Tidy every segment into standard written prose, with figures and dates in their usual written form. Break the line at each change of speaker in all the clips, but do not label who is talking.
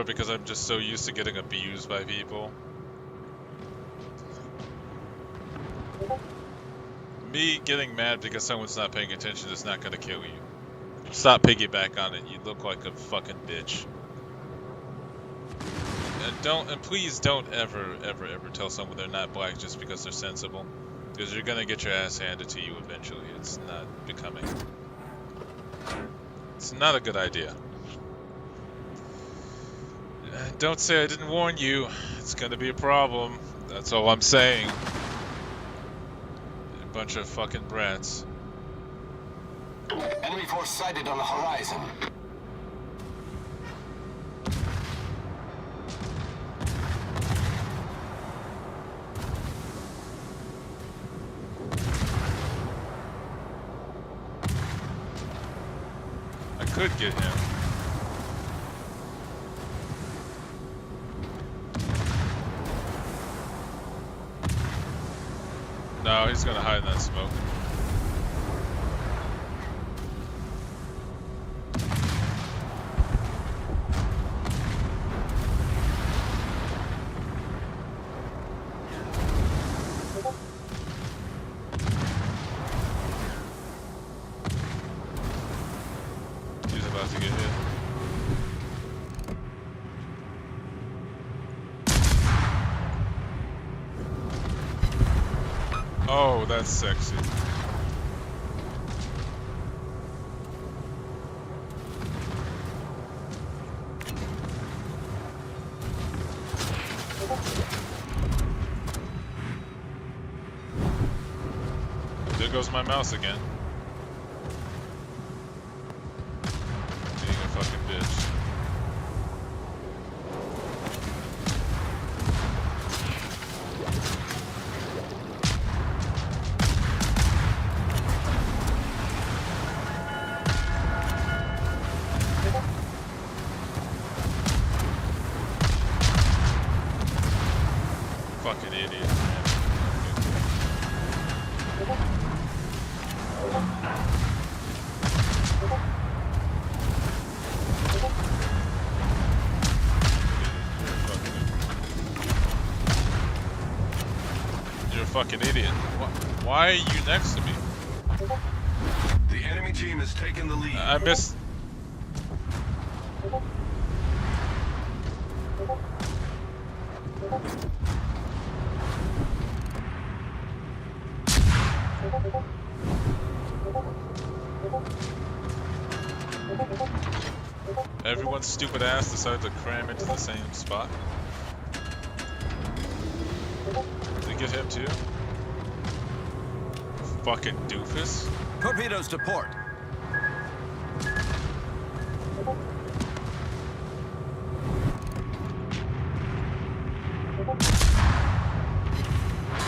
because I'm just so used to getting abused by people. Me getting mad because someone's not paying attention is not gonna kill you. Stop piggyback on it. You look like a fucking bitch. And please don't ever tell someone they're not black just because they're sensible. Because you're gonna get your ass handed to you eventually. It's not becoming. It's not a good idea. Don't say I didn't warn you. It's gonna be a problem. That's all I'm saying. A bunch of fucking brats.
Enemy force sighted on the horizon.
I could get him. No, he's gonna hide in that smoke. He's about to get hit. Oh, that's sexy. There goes my mouse again. Being a fucking bitch. Fucking idiot, man. You're a fucking idiot. Why are you next to me?
The enemy team has taken the lead.
I missed. Everyone's stupid ass decided to cram into the same spot. Did they get him too? Fucking doofus.
Torpedoes to port.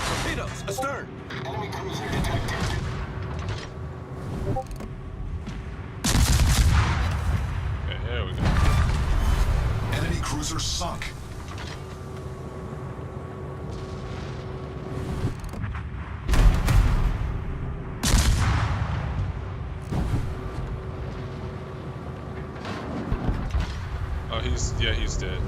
Torpedoes astern.
Enemy cruiser detected.
Okay, here we go.
Enemy cruiser sunk.
Oh, he's dead.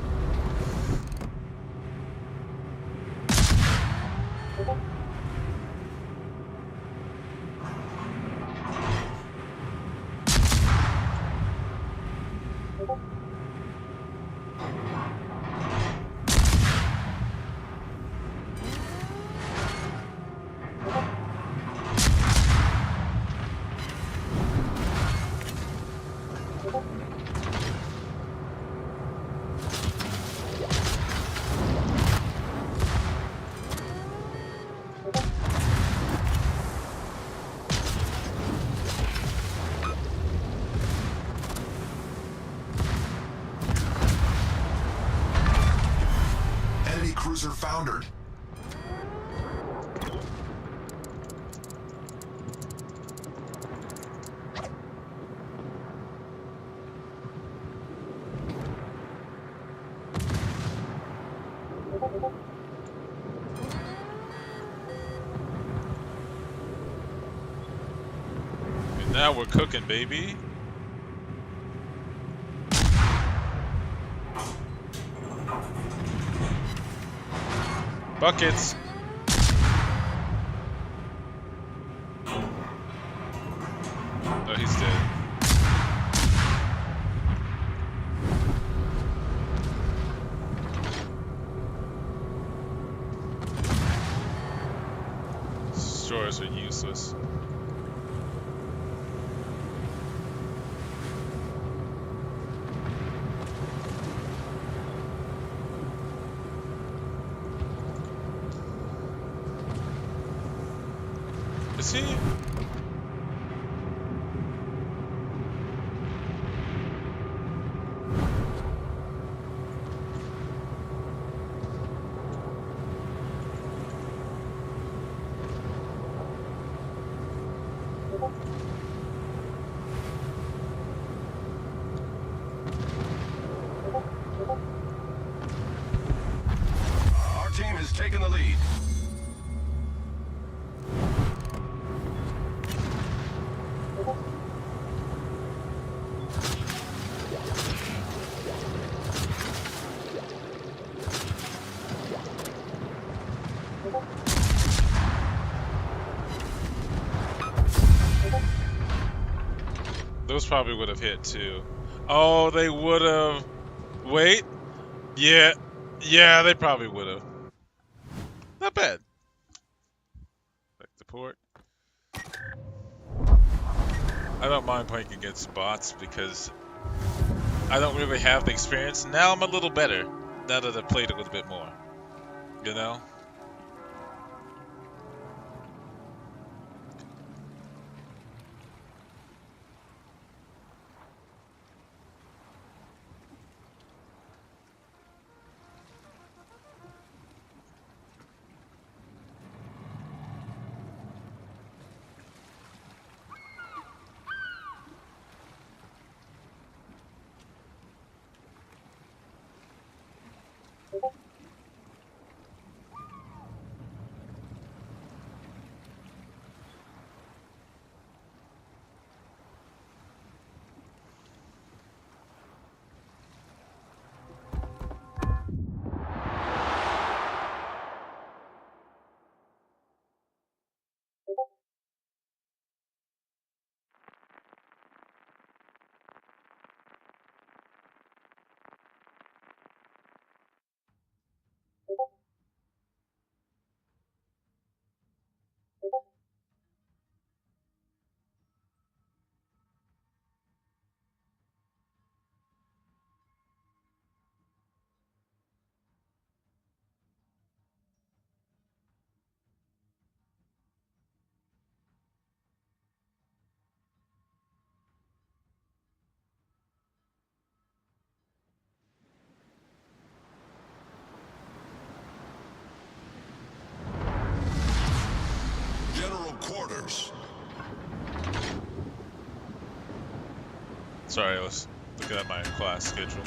Enemy cruiser foundered.
And now we're cooking, baby. Buckets. Oh, he's dead. Destroyers are useless. Is he?
Our team has taken the lead.
Those probably would have hit too. Oh, they would have. Wait. Yeah. Yeah, they probably would have. Not bad. Back to port. I don't mind playing against bots because I don't really have the experience. Now I'm a little better. Now that I've played a little bit more. You know?
General quarters.
Sorry, I was looking at my class schedule.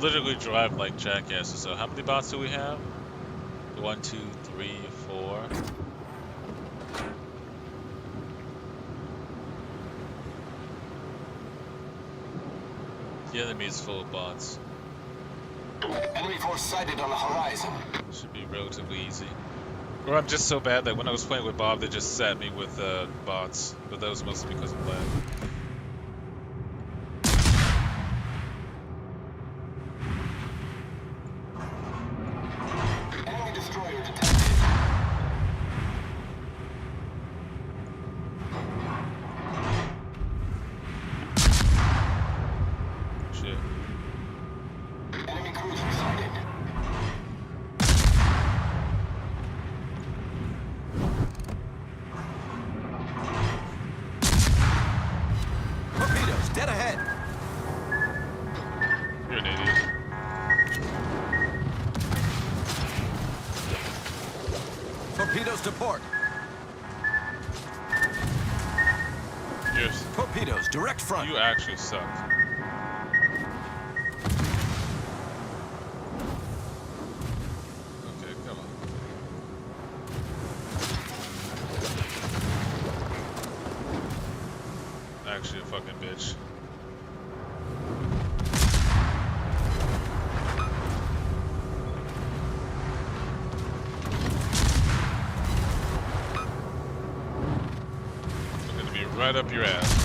Literally drive like jackasses. So how many bots do we have? 1, 2, 3, 4. The enemy is full of bots.
Enemy force sighted on the horizon.
Should be relatively easy. Or I'm just so bad that when I was playing with Bob, they just sat me with bots. But that was mostly because of lag.
Enemy destroyer detected.
Shit.
Enemy cruiser sighted. Torpedoes dead ahead.
You're an idiot.
Torpedoes to port. Torpedoes, direct front.
You actually suck. Okay, come on. Actually a fucking bitch. I'm gonna be right up your ass.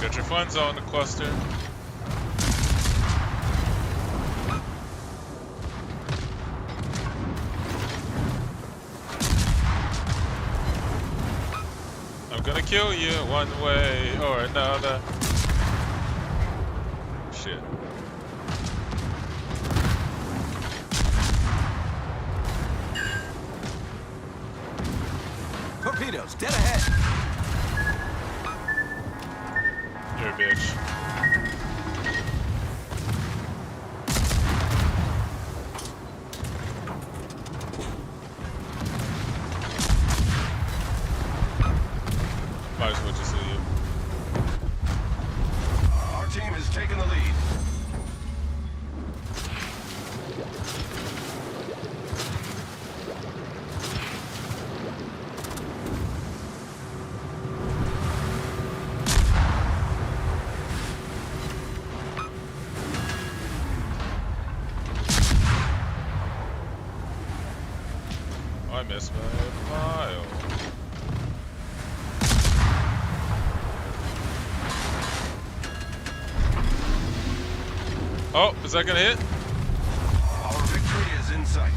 Got your fun zone to cluster. I'm gonna kill you one way or another. Shit.
Torpedoes, dead ahead.
You're a bitch. Might as well just leave.
Our team has taken the lead.
I missed my mile. Oh, is that gonna hit?
Our victory is in sight.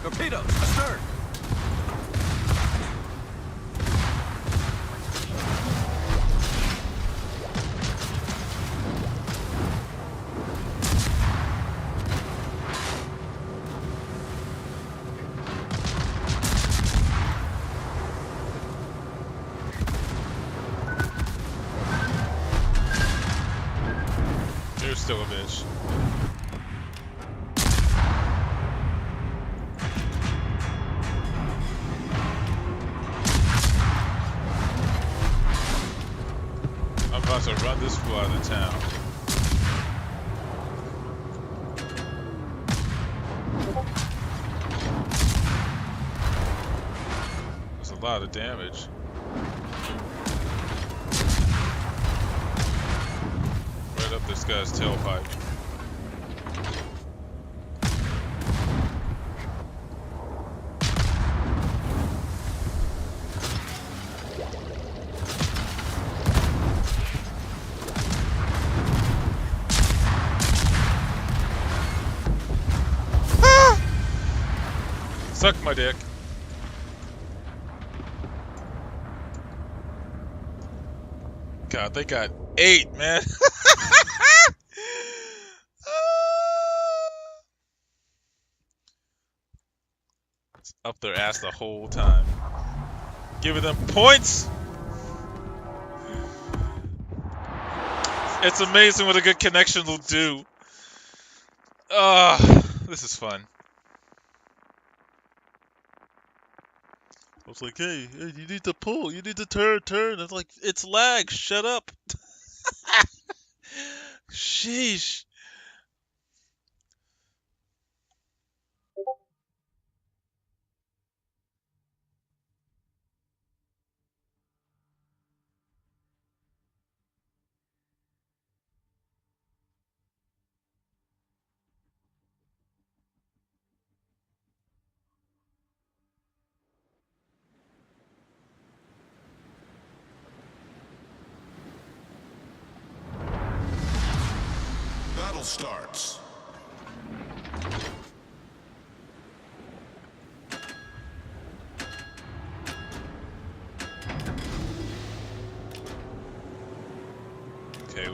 Torpedoes, astern.
You're still a bitch. I'm about to run this fool out of town. That's a lot of damage. Right up this guy's tailpipe. Suck my dick. God, they got 8, man. It's up their ass the whole time. Giving them points. It's amazing what a good connection will do. This is fun. I was like, hey, you need to pull, you need to turn. It's like, it's lag, shut up. Sheesh.
Battle starts.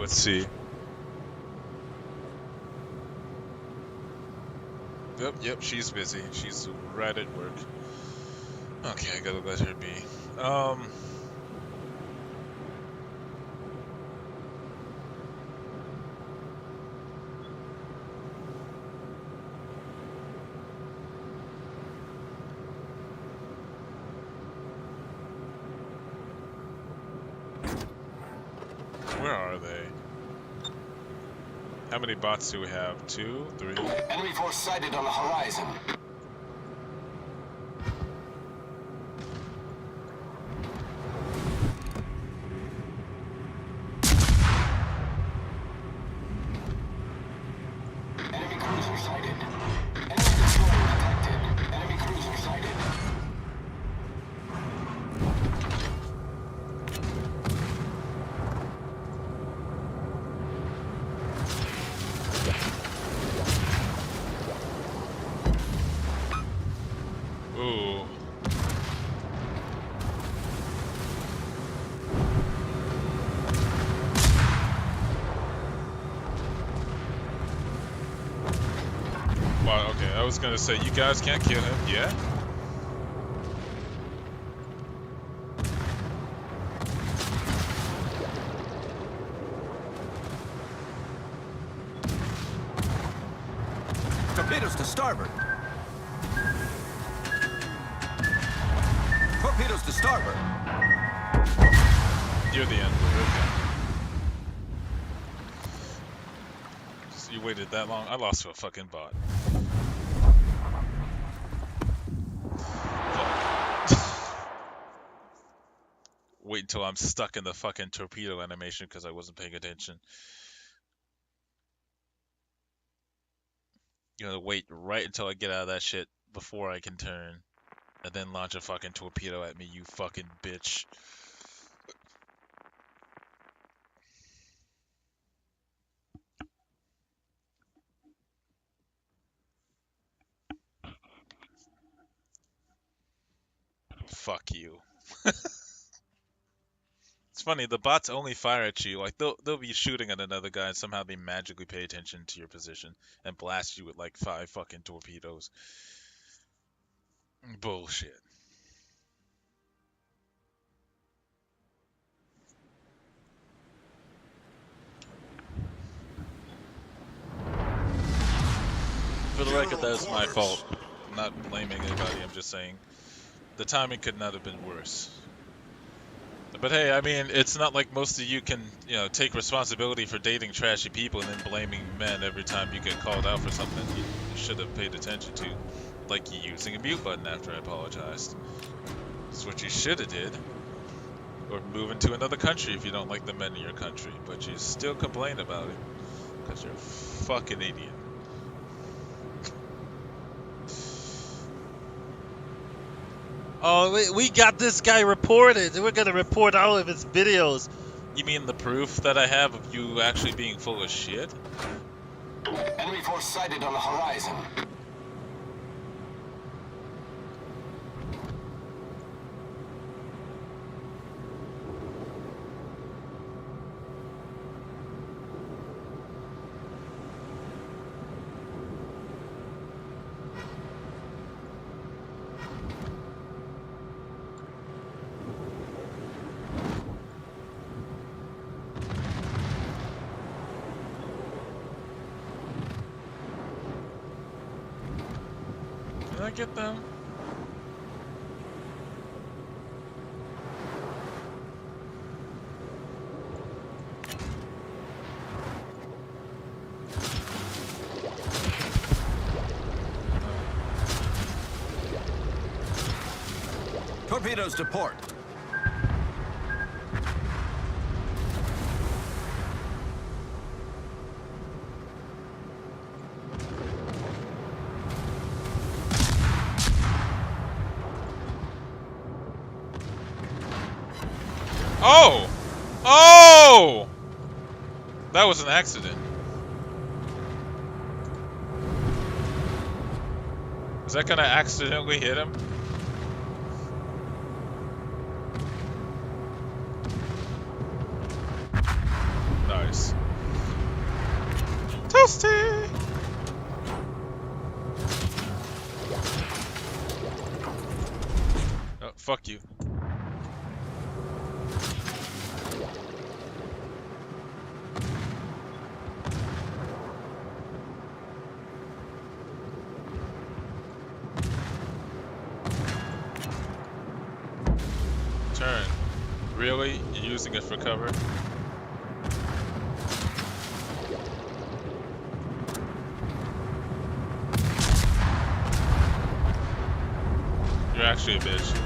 Let's see. Yep, she's busy. She's right at work. Okay, I gotta let her be. Where are they? How many bots do we have? 2, 3?
Enemy force sighted on the horizon. Enemy cruiser sighted. Enemy destroyer detected. Enemy cruiser sighted.
Ooh. Wow, okay, I was gonna say, you guys can't kill him, yeah?
Torpedoes to starboard. Torpedoes to starboard.
You're the end. Okay. You waited that long? I lost to a fucking bot. Wait until I'm stuck in the fucking torpedo animation because I wasn't paying attention. You know, wait right until I get out of that shit before I can turn. And then launch a fucking torpedo at me, you fucking bitch. Fuck you. It's funny, the bots only fire at you. Like, they'll be shooting at another guy and somehow they magically pay attention to your position and blast you with like 5 fucking torpedoes. Bullshit. For the record, that was my fault. I'm not blaming anybody, I'm just saying the timing could not have been worse. But hey, I mean, it's not like most of you can, you know, take responsibility for dating trashy people and then blaming men every time you get called out for something you should have paid attention to, like you using a mute button after I apologized. That's what you should have did. Or moving to another country if you don't like the men in your country, but you still complain about it because you're a fucking idiot. Oh, we got this guy reported. We're gonna report all of his videos. You mean the proof that I have of you actually being full of shit?
Enemy force sighted on the horizon.
Can I get them?
Torpedoes to port.
Oh! Oh! That was an accident. Was that gonna accidentally hit him? Nice. Toasty! Oh, fuck you. Turn. Really? You're using it for cover? You're actually a bitch.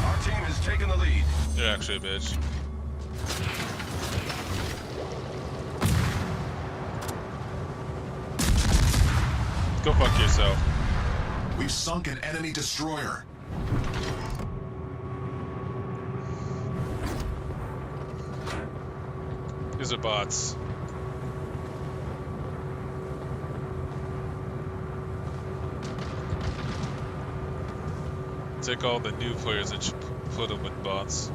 Our team is taking the lead.
You're actually a bitch. Go fuck yourself.
We've sunk an enemy destroyer.
These are bots. Take all the new players and put them with bots.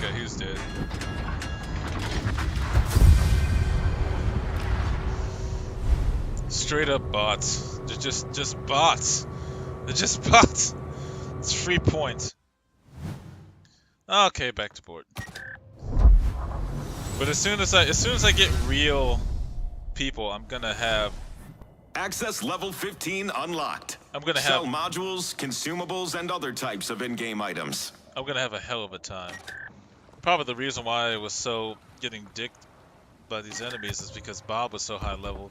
Okay, he's dead. Straight up bots. They're just bots. They're just bots. It's free points. Okay, back to board. But as soon as I get real people, I'm gonna have
Access level 15 unlocked.
I'm gonna
Sell
have
modules, consumables, and other types of in-game items.
I'm gonna have a hell of a time. Probably the reason why I was so getting dicked by these enemies is because Bob was so high leveled.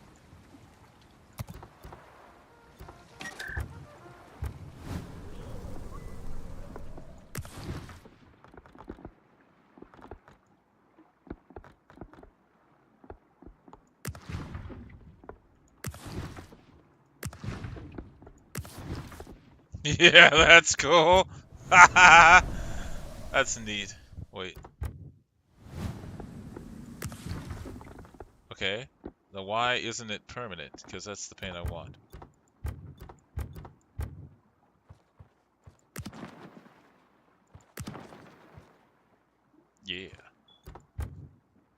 Yeah, that's cool. That's neat. Wait. Okay. Now why isn't it permanent? Because that's the paint I want. Yeah.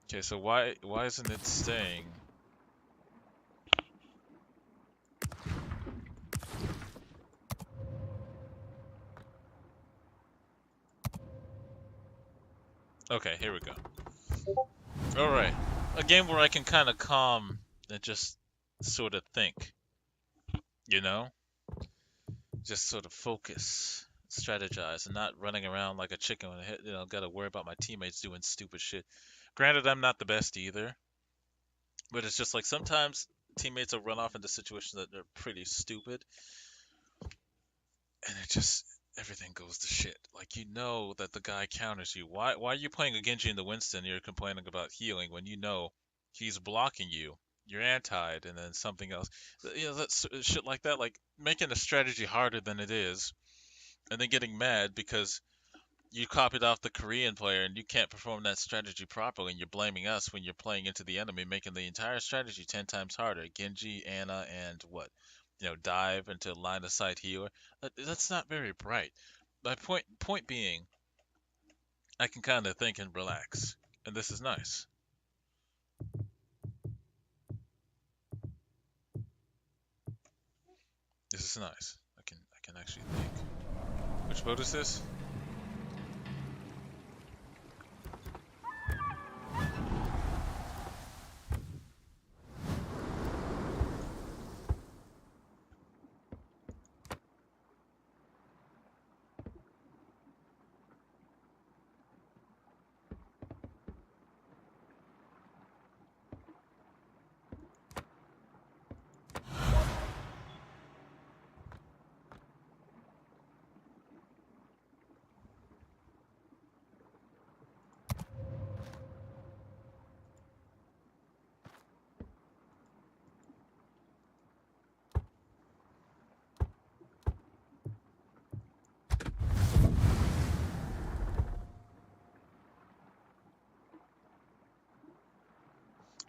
Okay, so why isn't it staying? Okay, here we go. Alright. A game where I can kind of calm and just sort of think. You know? Just sort of focus, strategize, and not running around like a chicken with a head, gotta worry about my teammates doing stupid shit. Granted, I'm not the best either, but it's just like sometimes teammates will run off into situations that are pretty stupid, and everything goes to shit. Like, you know that the guy counters you. Why are you playing a Genji in the Winston and you're complaining about healing when you know he's blocking you? You're antied, and then something else. That's shit like that. Like, making a strategy harder than it is, and then getting mad because you copied off the Korean player and you can't perform that strategy properly, and you're blaming us when you're playing into the enemy, making the entire strategy 10 times harder. Genji, Ana, and what? Dive into line of sight healer. That's not very bright. My point being, I can kind of think and relax, and this is nice. This is nice. I can actually think. Which boat is this?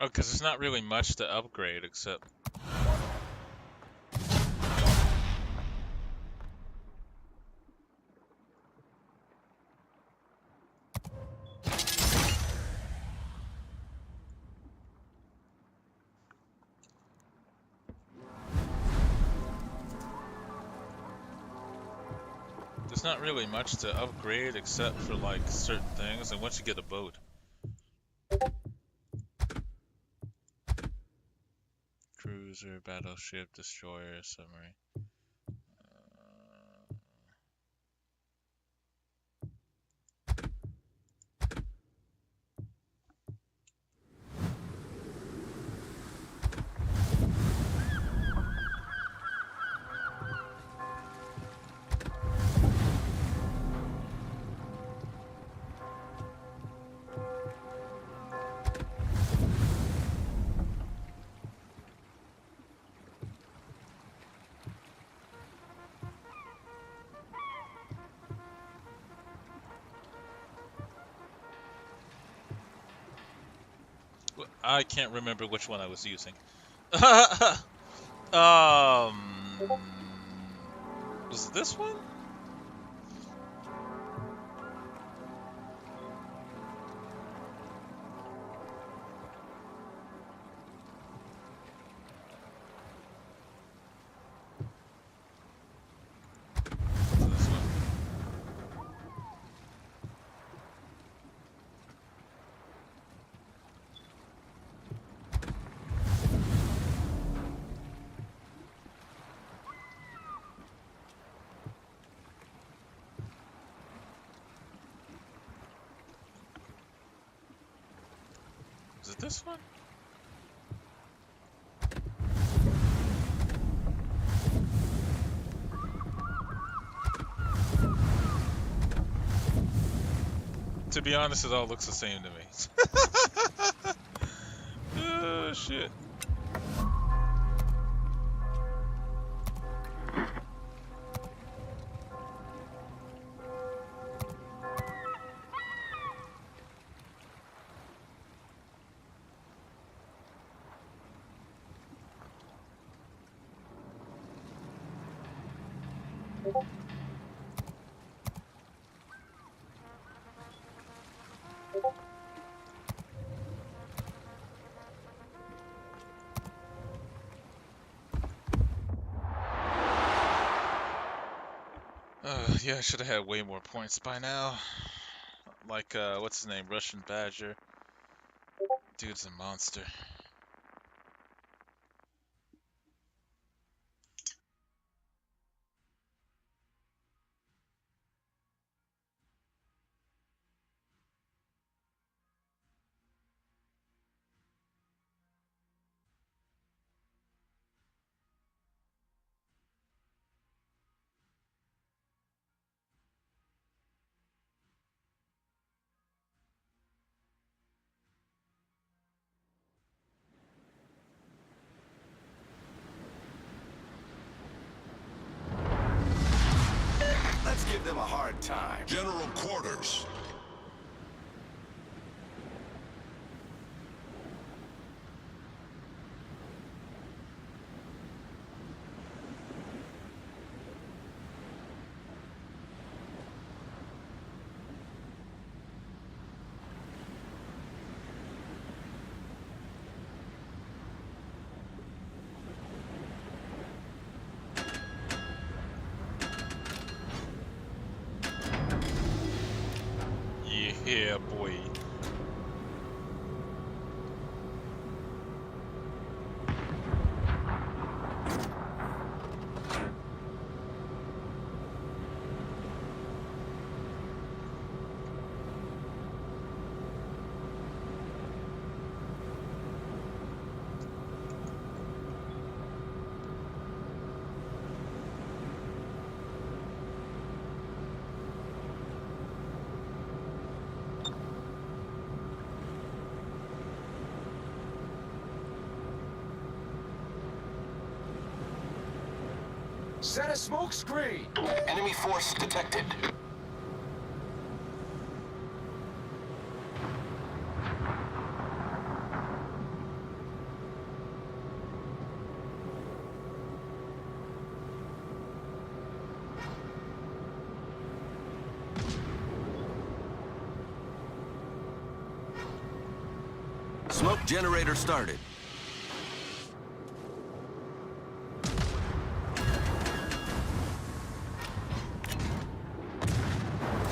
Oh, because there's not really much to upgrade except. There's not really much to upgrade except for like certain things, and once you get a boat. Cruiser, battleship, destroyer, submarine. I can't remember which one I was using. Was it this one? This one. Is it this one? To be honest, it all looks the same to me. Oh, shit. Yeah, I should have had way more points by now. Like, what's his name? Russian Badger. Dude's a monster.
Let's give them a hard time.
General quarters.
Yeah, boy.
Set a smoke screen. Enemy force detected.
Smoke generator started.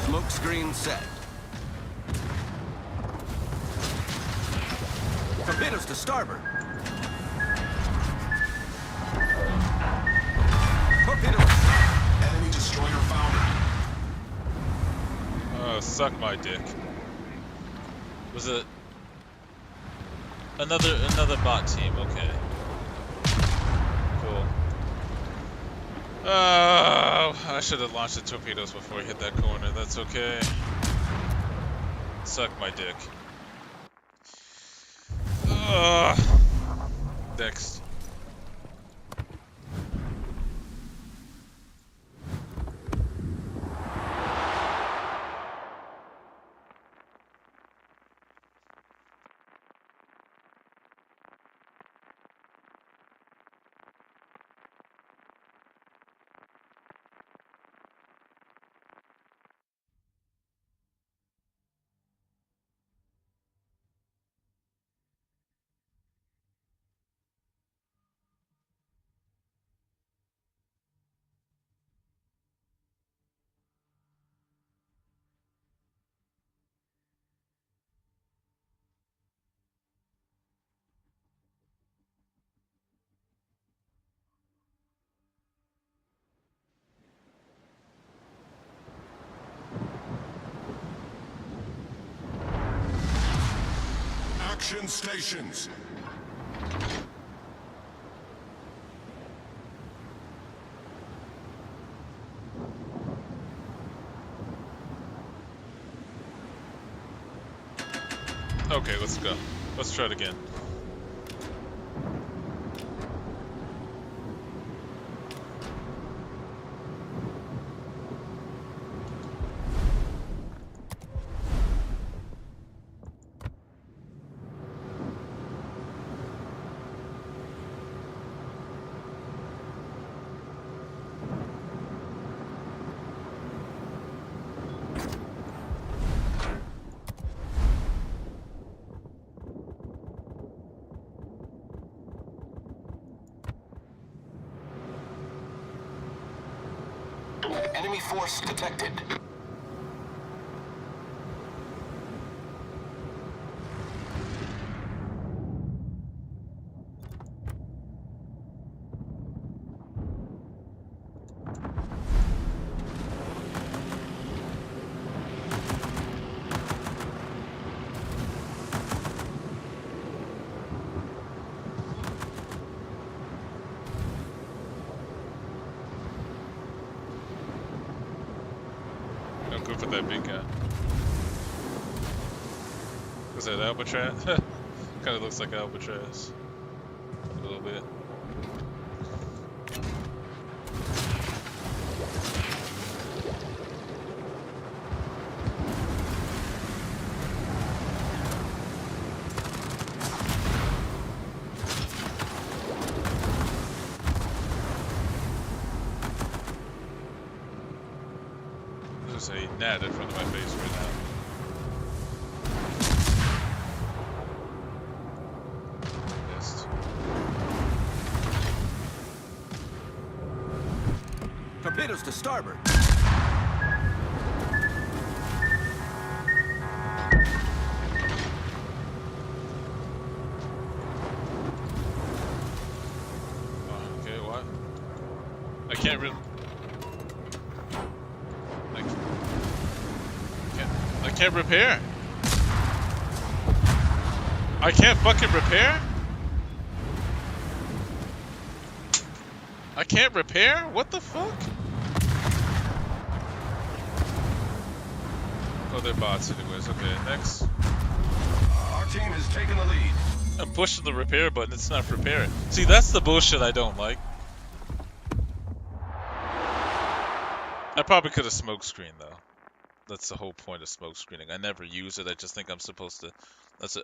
Smoke screen set. Torpedoes to starboard. Torpedoes.
Enemy destroyer foundered.
Suck my dick. Was it another bot team? Okay. Cool. I should have launched the torpedoes before I hit that corner. That's okay. Suck my dick. Next.
Action stations.
Okay, let's go. Let's try it again.
Enemy force detected.
Don't go for that big guy. Was that Albatross? Kind of looks like Albatross. A little bit. There's a net in front of my face right now. Missed.
Torpedoes to starboard.
Oh, okay, what? I can't really. I can't repair. I can't fucking repair? I can't repair? What the fuck? Oh, they're bots anyways. Okay, next.
Our team has taken the lead.
I'm pushing the repair button, it's not repairing. See, that's the bullshit I don't like. I probably could have smoke screened though. That's the whole point of smoke screening. I never use it. I just think I'm supposed to.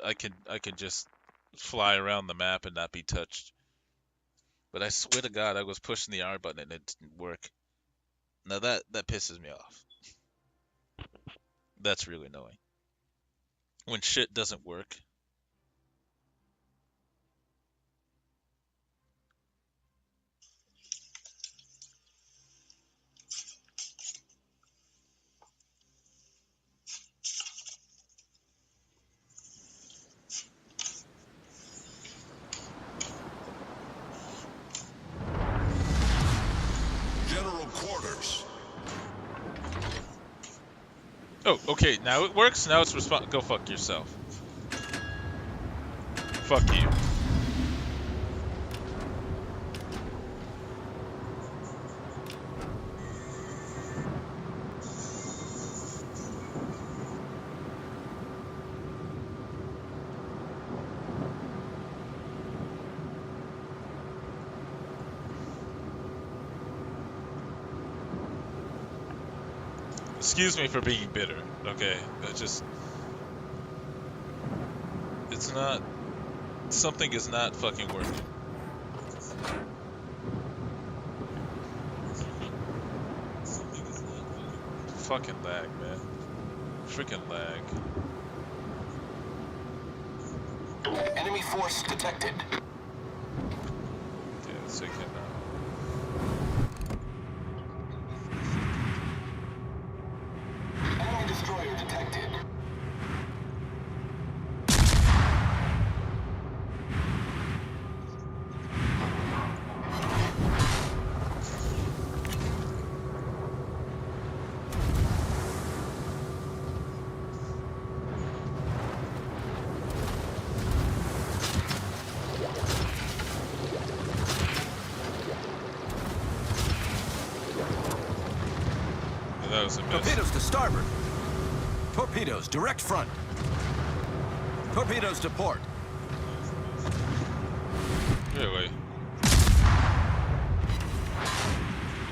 I can just fly around the map and not be touched. But I swear to God, I was pushing the R button and it didn't work. Now that pisses me off. That's really annoying. When shit doesn't work. Oh, okay, now it works. Now it's go fuck yourself. Fuck you. Excuse me for being bitter, okay? It's not, something is not fucking working. Fucking lag, man. Freaking lag.
Enemy force detected.
Okay, let's take him out.
Enemy destroyer detected.
That was a miss.
Torpedoes to starboard. Torpedoes direct front. Torpedoes to port.
Really?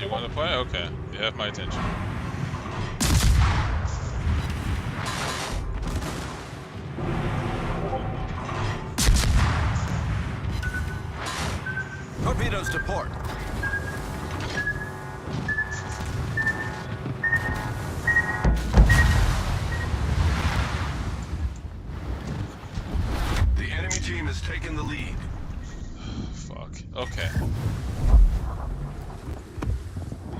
You want to play? Okay. You have my attention.
Torpedoes to port.
The enemy team has taken the lead.
Fuck. Okay.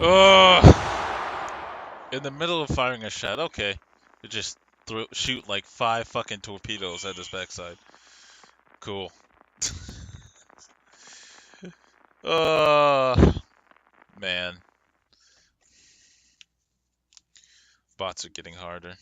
Ugh. In the middle of firing a shot, okay. You just shoot like 5 fucking torpedoes at his backside. Cool. Man. Bots are getting harder.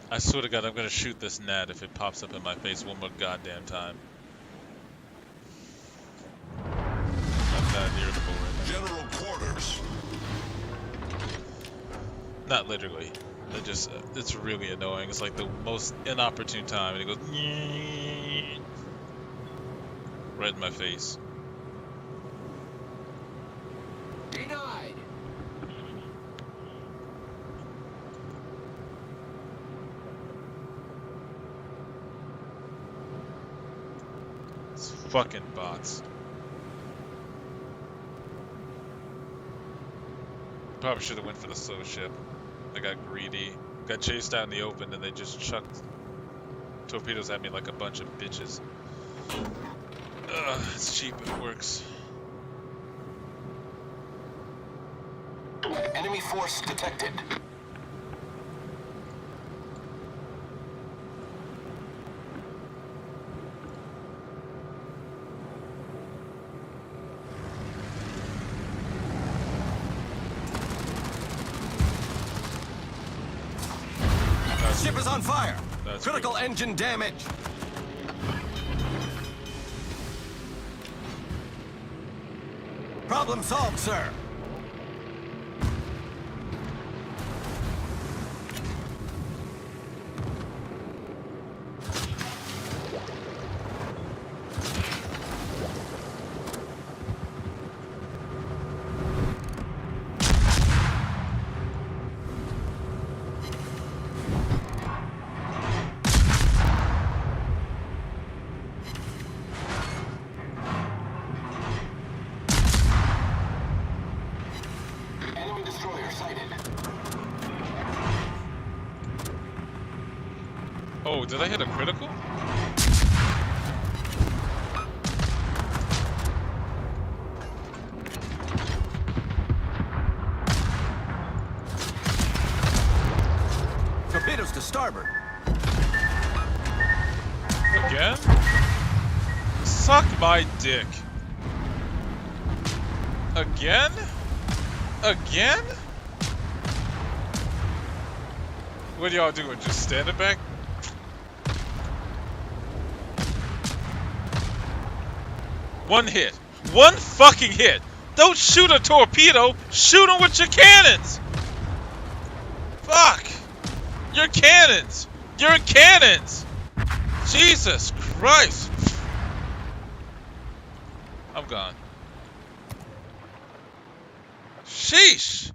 I swear to God, I'm gonna shoot this gnat if it pops up in my face one more goddamn time. I'm that irritable right
General quarters.
now. Not literally. It's really annoying. It's like the most inopportune time, and it goes right in my face.
Denied.
It's fucking bots. Probably should have went for the slow ship. I got greedy. Got chased out in the open, and they just chucked torpedoes at me like a bunch of bitches. It's cheap, but it works.
Enemy force detected.
Ship is on fire.
That's
Critical
good.
engine damage. Problem solved, sir.
Enemy destroyer sighted.
Oh, did I hit a critical?
to starboard.
Again? Suck my dick. Again? Again? What are y'all doing? Just standing back? One hit. One fucking hit. Don't shoot a torpedo. Shoot them with your cannons. Fuck. Your cannons. Your cannons. Jesus Christ. I'm gone. Sheesh.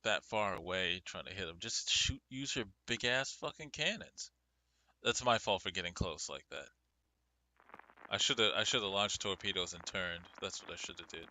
That far away trying to hit him. Just shoot, use your big ass fucking cannons. That's my fault for getting close like that. I should have launched torpedoes and turned. That's what I should have did.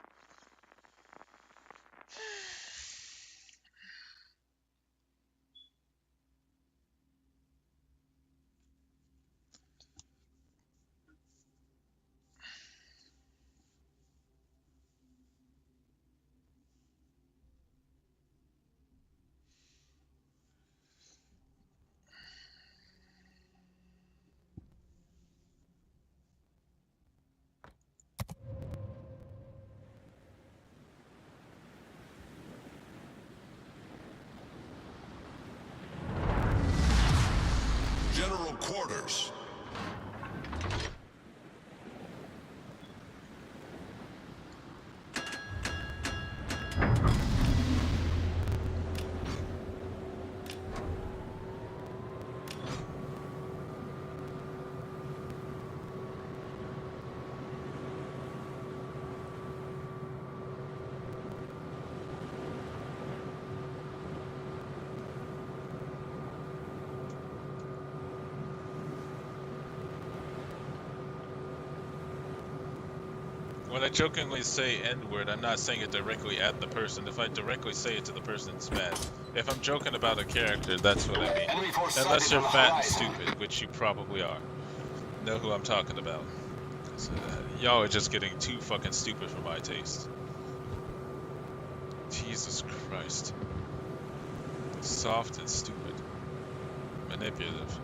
General quarters.
When I jokingly say N-word, I'm not saying it directly at the person. If I directly say it to the person, it's bad. If I'm joking about a character, that's what I mean.
Enemy force
Unless
sighted
you're
on the
fat and
horizon.
stupid, which you probably are. Know who I'm talking about. So, y'all are just getting too fucking stupid for my taste. Jesus Christ. Soft and stupid. Manipulative.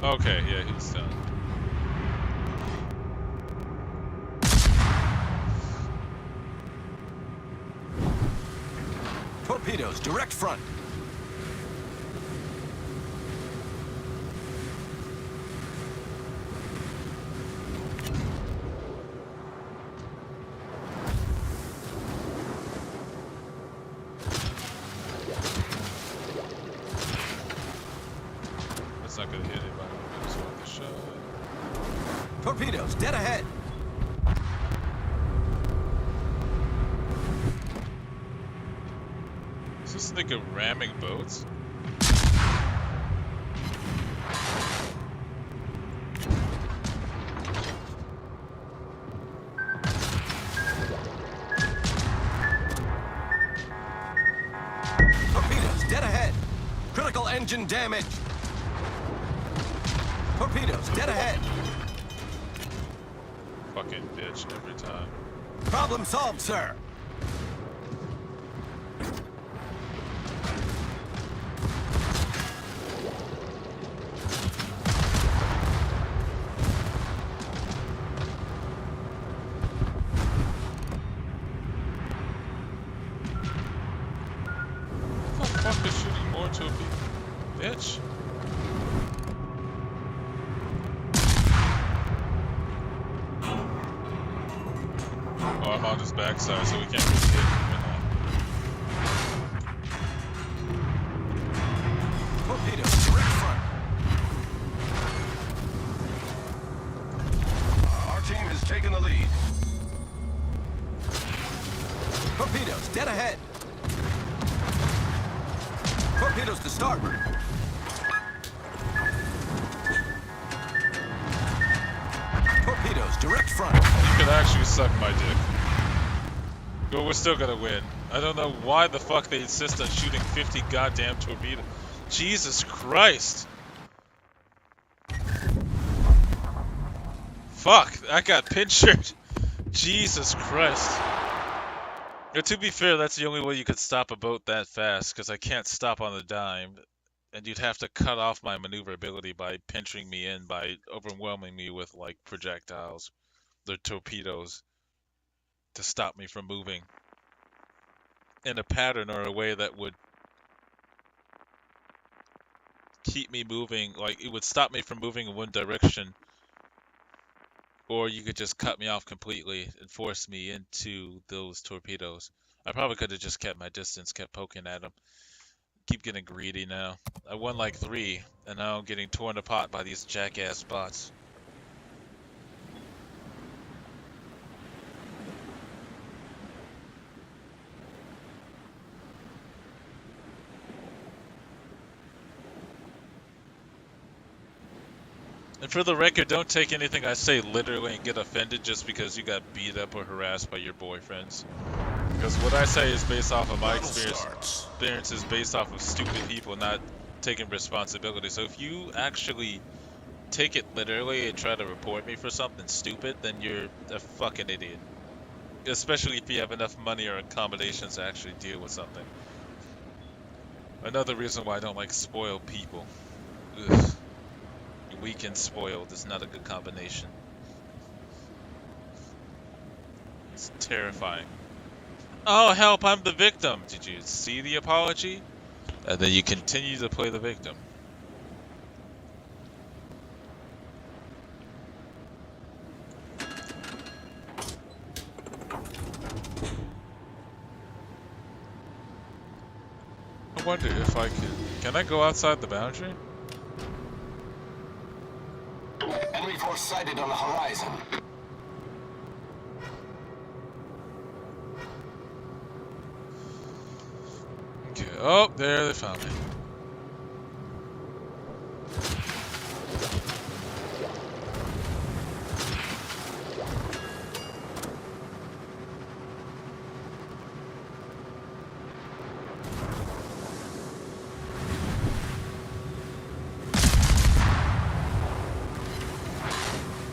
Okay, yeah, he's done.
Torpedoes, direct front.
That's not gonna hit anybody. I just want the shot.
Torpedoes, dead ahead.
Is this nigga ramming boats?
Torpedoes, dead ahead. Critical engine damage. Torpedoes, dead ahead.
Fucking bitch every time.
Problem solved, sir.
What the fuck is shooting more to a bitch? Oh, I'm on his backside, so we can't really hit him right now.
Torpedoes, direct front.
Our team has taken the lead.
Torpedoes, dead ahead. Torpedoes to starboard. Torpedoes, direct front.
You could actually suck my dick. But we're still gonna win. I don't know why the fuck they insist on shooting 50 goddamn torpedoes. Jesus Christ. Fuck, I got pinchered. Jesus Christ. Now, to be fair, that's the only way you could stop a boat that fast, because I can't stop on a dime. And you'd have to cut off my maneuverability by pinching me in, by overwhelming me with, like, projectiles, the torpedoes, to stop me from moving in a pattern or a way that would keep me moving. Like, it would stop me from moving in one direction, or you could just cut me off completely and force me into those torpedoes. I probably could have just kept my distance, kept poking at them. Keep getting greedy now. I won like 3, and now I'm getting torn apart by these jackass bots. And for the record, don't take anything I say literally and get offended just because you got beat up or harassed by your boyfriends. Because what I say is based off of my experiences based off of stupid people not taking responsibility. So if you actually take it literally and try to report me for something stupid, then you're a fucking idiot. Especially if you have enough money or accommodations to actually deal with something. Another reason why I don't like spoiled people. Ugh. Weak and spoiled is not a good combination. It's terrifying. Oh help, I'm the victim! Did you see the apology? And then you continue to play the victim. I wonder if I can I go outside the boundary?
Enemy force sighted on the horizon.
Okay, oh, there they found me.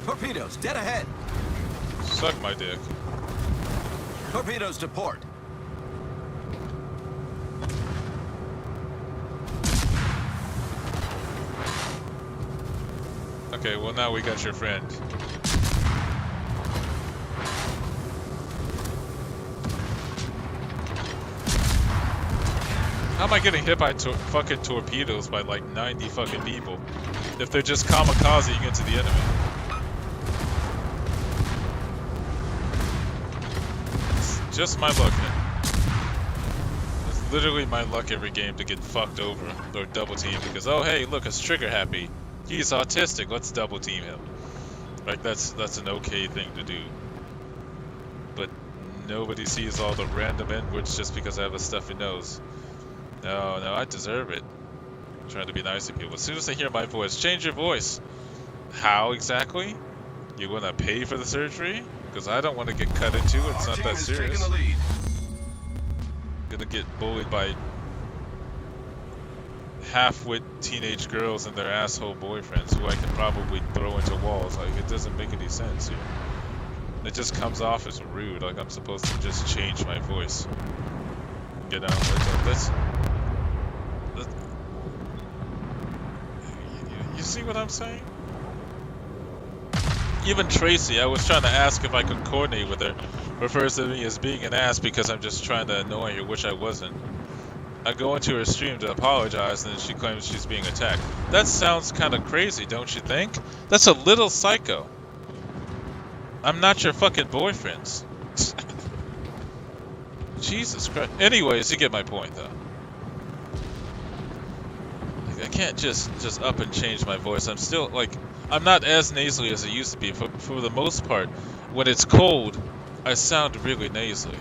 Torpedoes, dead ahead.
Suck my dick.
Torpedoes to port.
Okay, well now we got your friend. How am I getting hit by fucking torpedoes by like 90 fucking people if they're just kamikazing into the enemy? It's just my luck, man. It's literally my luck every game to get fucked over or double teamed because, oh hey, look, it's trigger happy. He's autistic, let's double team him. Like that's an okay thing to do. But nobody sees all the random inwards just because I have a stuffy nose. No, I deserve it. I'm trying to be nice to people. As soon as they hear my voice, change your voice. How exactly? You want to pay for the surgery? Because I don't want to get cut into. It's not that serious.
The lead.
Gonna get bullied by half-wit teenage girls and their asshole boyfriends who I can probably throw into walls. Like, it doesn't make any sense here. It just comes off as rude. Like, I'm supposed to just change my voice. You know, you see what I'm saying? Even Tracy, I was trying to ask if I could coordinate with her, refers to me as being an ass because I'm just trying to annoy her, which I wasn't. I go into her stream to apologize, and then she claims she's being attacked. That sounds kind of crazy, don't you think? That's a little psycho. I'm not your fucking boyfriends. Jesus Christ. Anyways, you get my point, though. Like, I can't just up and change my voice. I'm still, like, I'm not as nasally as I used to be. For the most part, when it's cold, I sound really nasally.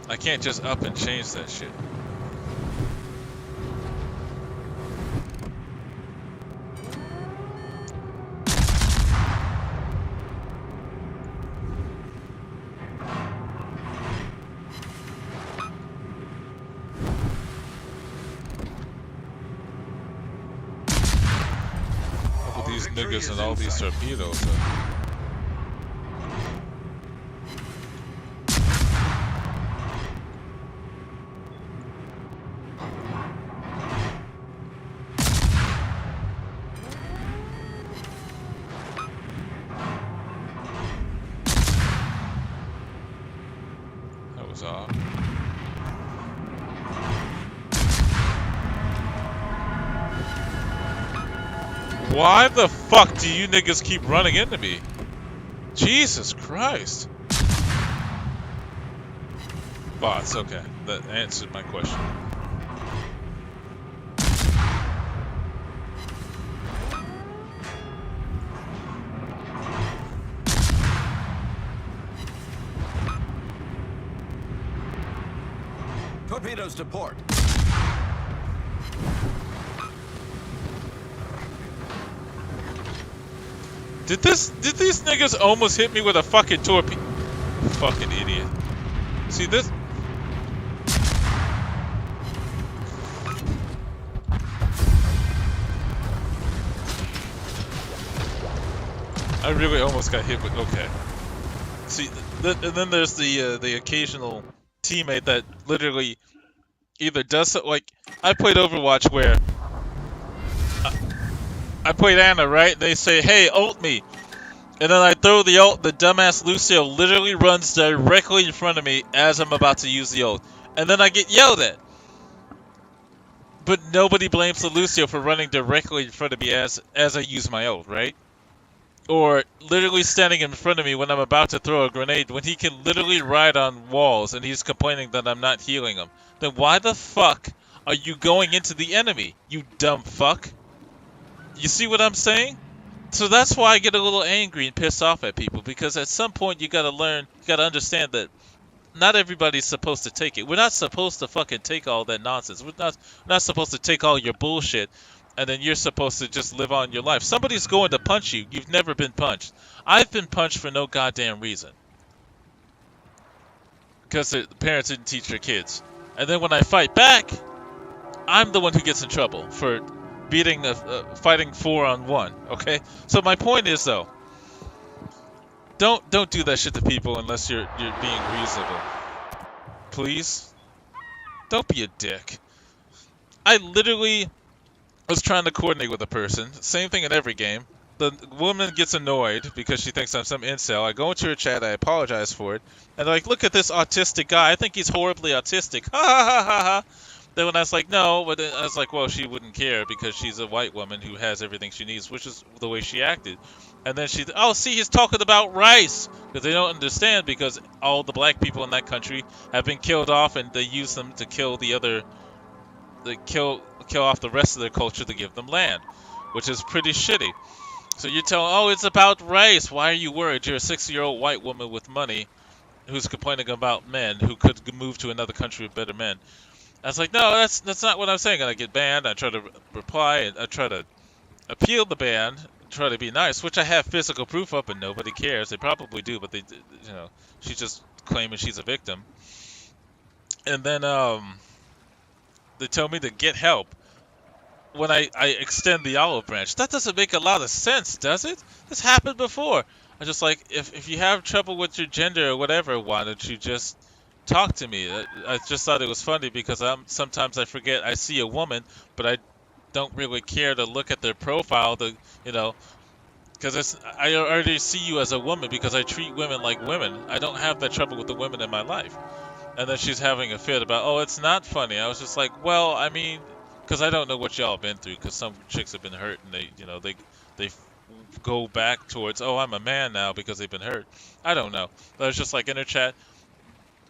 I can't just up and change that shit. Look at these niggas and all these torpedoes. That was off. Why the fuck do you niggas keep running into me? Jesus Christ. Bots, okay. That answered my question.
Torpedoes to port.
Did these niggas almost hit me with a fucking torpedo? Fucking idiot. See this? I really almost got hit with. Okay. See, and then there's the occasional teammate that literally either does so, like I played Overwatch where I played Anna, right? They say, "Hey, ult me," and then I throw the ult. The dumbass Lucio literally runs directly in front of me as I'm about to use the ult, and then I get yelled at. But nobody blames the Lucio for running directly in front of me as I use my ult, right? Or literally standing in front of me when I'm about to throw a grenade, when he can literally ride on walls and he's complaining that I'm not healing him. Then why the fuck are you going into the enemy, you dumb fuck? You see what I'm saying? So that's why I get a little angry and pissed off at people, because at some point you gotta learn, you gotta understand that not everybody's supposed to take it. We're not supposed to fucking take all that nonsense. We're not supposed to take all your bullshit, and then you're supposed to just live on your life. Somebody's going to punch you. You've never been punched. I've been punched for no goddamn reason. Because the parents didn't teach their kids. And then when I fight back, I'm the one who gets in trouble for beating fighting 4-on-1. Okay? So my point is though, don't do that shit to people unless you're being reasonable. Please? Don't be a dick. I literally was trying to coordinate with a person. Same thing in every game. The woman gets annoyed because she thinks I'm some incel. I go into her chat, I apologize for it, and they're like, look at this autistic guy. I think he's horribly autistic. Ha ha ha ha ha. Then when I was like, no, but then I was like, well, she wouldn't care because she's a white woman who has everything she needs, which is the way she acted. And then she, oh, see, he's talking about rice. Because they don't understand, because all the black people in that country have been killed off, and they use them to kill the other, kill off the rest of their culture to give them land, which is pretty shitty. So you're telling, oh, it's about race. Why are you worried? You're a 60-year-old white woman with money who's complaining about men who could move to another country with better men. I was like, no, that's not what I'm saying. And I get banned. I try to reply, and I try to appeal the ban, try to be nice, which I have physical proof of, and nobody cares. They probably do, but they, you know, she's just claiming she's a victim. And then they tell me to get help when I extend the olive branch. That doesn't make a lot of sense, does it? This happened before. I'm just like, if you have trouble with your gender or whatever, why don't you just talk to me? I just thought it was funny because sometimes I forget I see a woman, but I don't really care to look at their profile to, you know, because I already see you as a woman because I treat women like women. I don't have that trouble with the women in my life. And then she's having a fit about, oh, it's not funny. I was just like, well, I mean, because I don't know what y'all been through, because some chicks have been hurt and they, you know, they go back towards, oh, I'm a man now because they've been hurt. I don't know. But I was just like in her chat,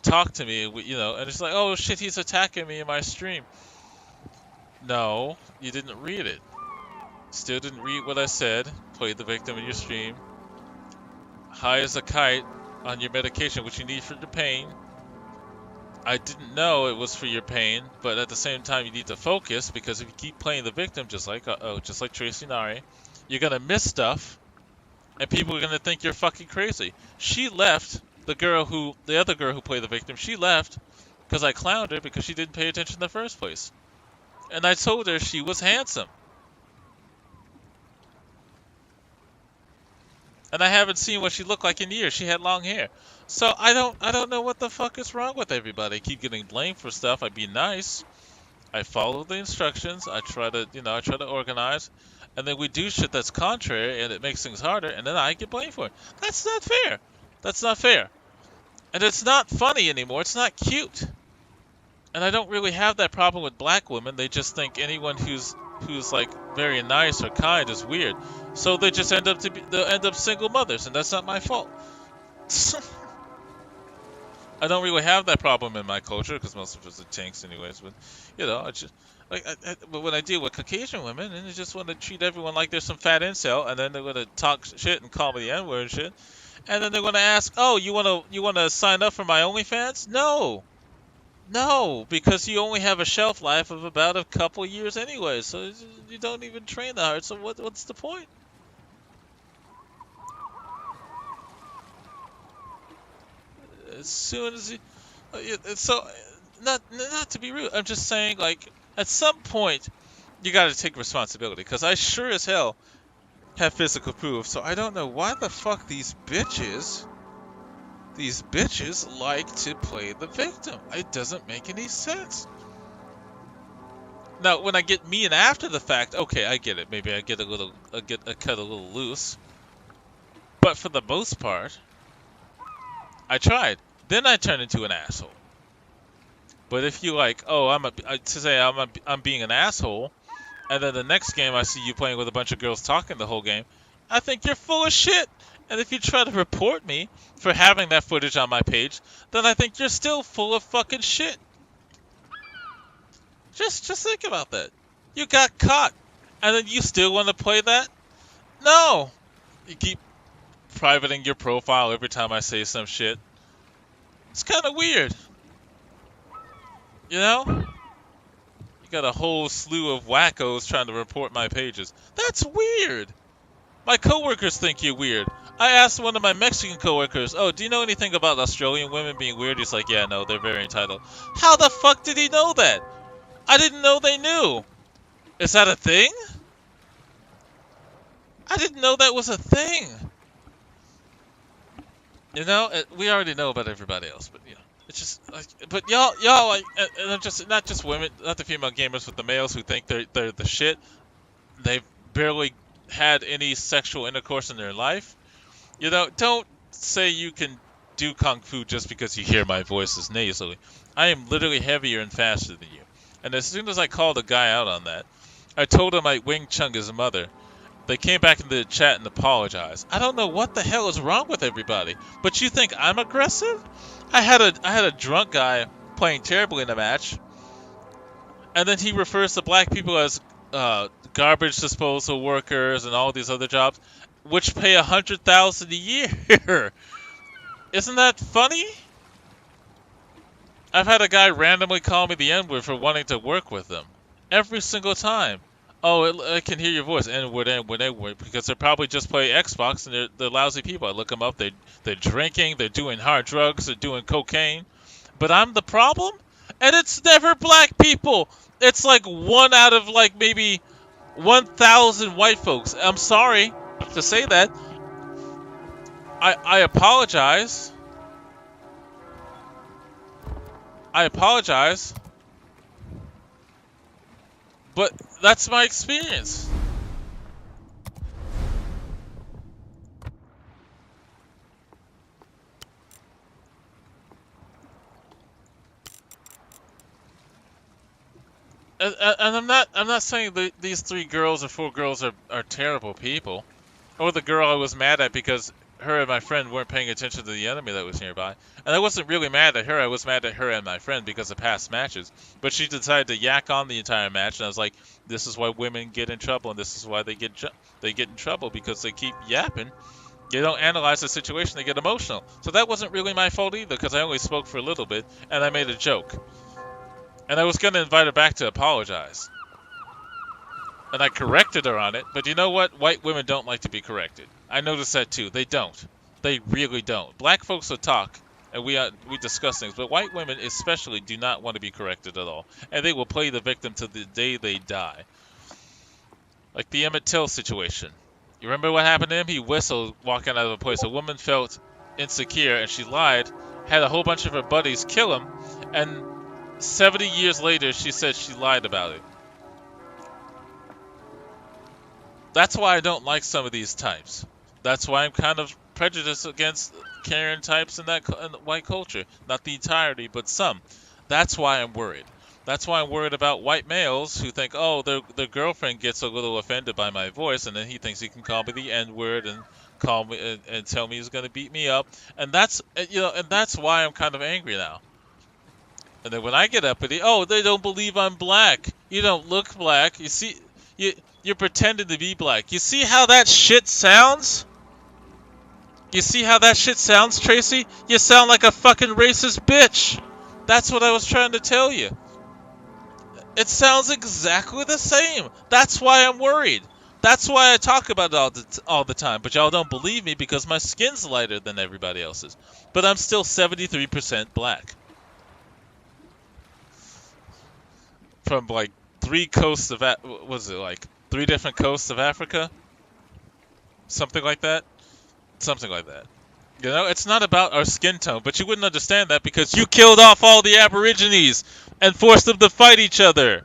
talk to me, you know, and it's like, oh shit, he's attacking me in my stream. No, you didn't read it. Still didn't read what I said. Played the victim in your stream. High as a kite on your medication, which you need for the pain. I didn't know it was for your pain, but at the same time, you need to focus because if you keep playing the victim, just like Tracy Nari, you're gonna miss stuff, and people are gonna think you're fucking crazy. She left. The other girl who played the victim, she left because I clowned her because she didn't pay attention in the first place, and I told her she was handsome. And I haven't seen what she looked like in years. She had long hair. So I don't know what the fuck is wrong with everybody. I keep getting blamed for stuff. I be nice. I follow the instructions. I try to organize. And then we do shit that's contrary and it makes things harder and then I get blamed for it. That's not fair. That's not fair. And it's not funny anymore. It's not cute. And I don't really have that problem with black women. They just think anyone who's like very nice or kind is weird. So they just they'll end up single mothers, and that's not my fault. I don't really have that problem in my culture because most of us are tanks anyways. But I just but when I deal with Caucasian women, and they just want to treat everyone like they're some fat incel, and then they're gonna talk shit and call me the N-word and shit, and then they're gonna ask, "Oh, you wanna sign up for my OnlyFans?" No, because you only have a shelf life of about a couple years anyway, so you don't even train that hard. So what's the point? As soon as not to be rude, I'm just saying like at some point you got to take responsibility because I sure as hell have physical proof. So I don't know why the fuck these bitches like to play the victim. It doesn't make any sense. Now, when I get mean after the fact, okay, I get it. Maybe I cut a little loose. But for the most part, I tried. Then I turn into an asshole. But if you like, oh, I'm being an asshole, and then the next game I see you playing with a bunch of girls talking the whole game, I think you're full of shit. And if you try to report me for having that footage on my page, then I think you're still full of fucking shit. Just think about that. You got caught, and then you still want to play that? No! You keep privating your profile every time I say some shit. It's kind of weird. You know? You got a whole slew of wackos trying to report my pages. That's weird! My coworkers think you're weird. I asked one of my Mexican coworkers, "Oh, do you know anything about Australian women being weird?" He's like, "Yeah, no, they're very entitled." How the fuck did he know that? I didn't know they knew. Is that a thing? I didn't know that was a thing. We already know about everybody else, but it's just like, but y'all like, and I'm just not just women, not the female gamers, but the males who think they're the shit. They've barely had any sexual intercourse in their life. Don't say you can do kung fu just because you hear my voice is nasally. I am literally heavier and faster than you. And as soon as I called a guy out on that, I told him I Wing Chun his mother. They came back into the chat and apologized. I don't know what the hell is wrong with everybody, but you think I'm aggressive? I had a drunk guy playing terribly in a match, and then he refers to black people as garbage disposal workers and all these other jobs, which pay $100,000 a year. Isn't that funny? I've had a guy randomly call me the N-word for wanting to work with them. Every single time. Oh, I can hear your voice. N-word, N-word, N-word. Because they probably just play Xbox and they're lousy people. I look them up. They're drinking. They're doing hard drugs. They're doing cocaine. But I'm the problem? And it's never black people. It's like one out of like maybe 1,000 white folks. I'm sorry to say that. I apologize. But that's my experience. And I'm not saying that these 3 girls or 4 girls are terrible people. Or the girl I was mad at because her and my friend weren't paying attention to the enemy that was nearby. And I wasn't really mad at her. I was mad at her and my friend because of past matches. But she decided to yak on the entire match, and I was like, "This is why women get in trouble, and this is why they get in trouble because they keep yapping They don't analyze the situation, they get emotional. So that wasn't really my fault either, because I only spoke for a little bit, and I made a joke. And I was going to invite her back to apologize. And I corrected her on it, but you know what? White women don't like to be corrected. I noticed that too. They don't. They really don't. Black folks will talk, and we discuss things, but white women especially do not want to be corrected at all. And they will play the victim to the day they die. Like the Emmett Till situation. You remember what happened to him? He whistled walking out of a place. A woman felt insecure, and she lied, had a whole bunch of her buddies kill him, and 70 years later, she said she lied about it. That's why I don't like some of these types. That's why I'm kind of prejudiced against Karen types in white culture. Not the entirety, but some. That's why I'm worried. That's why I'm worried about white males who think, oh, their girlfriend gets a little offended by my voice, and then he thinks he can call me the N-word and call me and tell me he's going to beat me up. And that's why I'm kind of angry now. And then when I get uppity, oh, they don't believe I'm black. You don't look black. You see, you're pretending to be black. You see how that shit sounds? You see how that shit sounds, Tracy? You sound like a fucking racist bitch. That's what I was trying to tell you. It sounds exactly the same. That's why I'm worried. That's why I talk about it all the time. But y'all don't believe me because my skin's lighter than everybody else's. But I'm still 73% black. From like three different coasts of Africa? Something like that? Something like that. You know, it's not about our skin tone, but you wouldn't understand that because you killed off all the Aborigines and forced them to fight each other.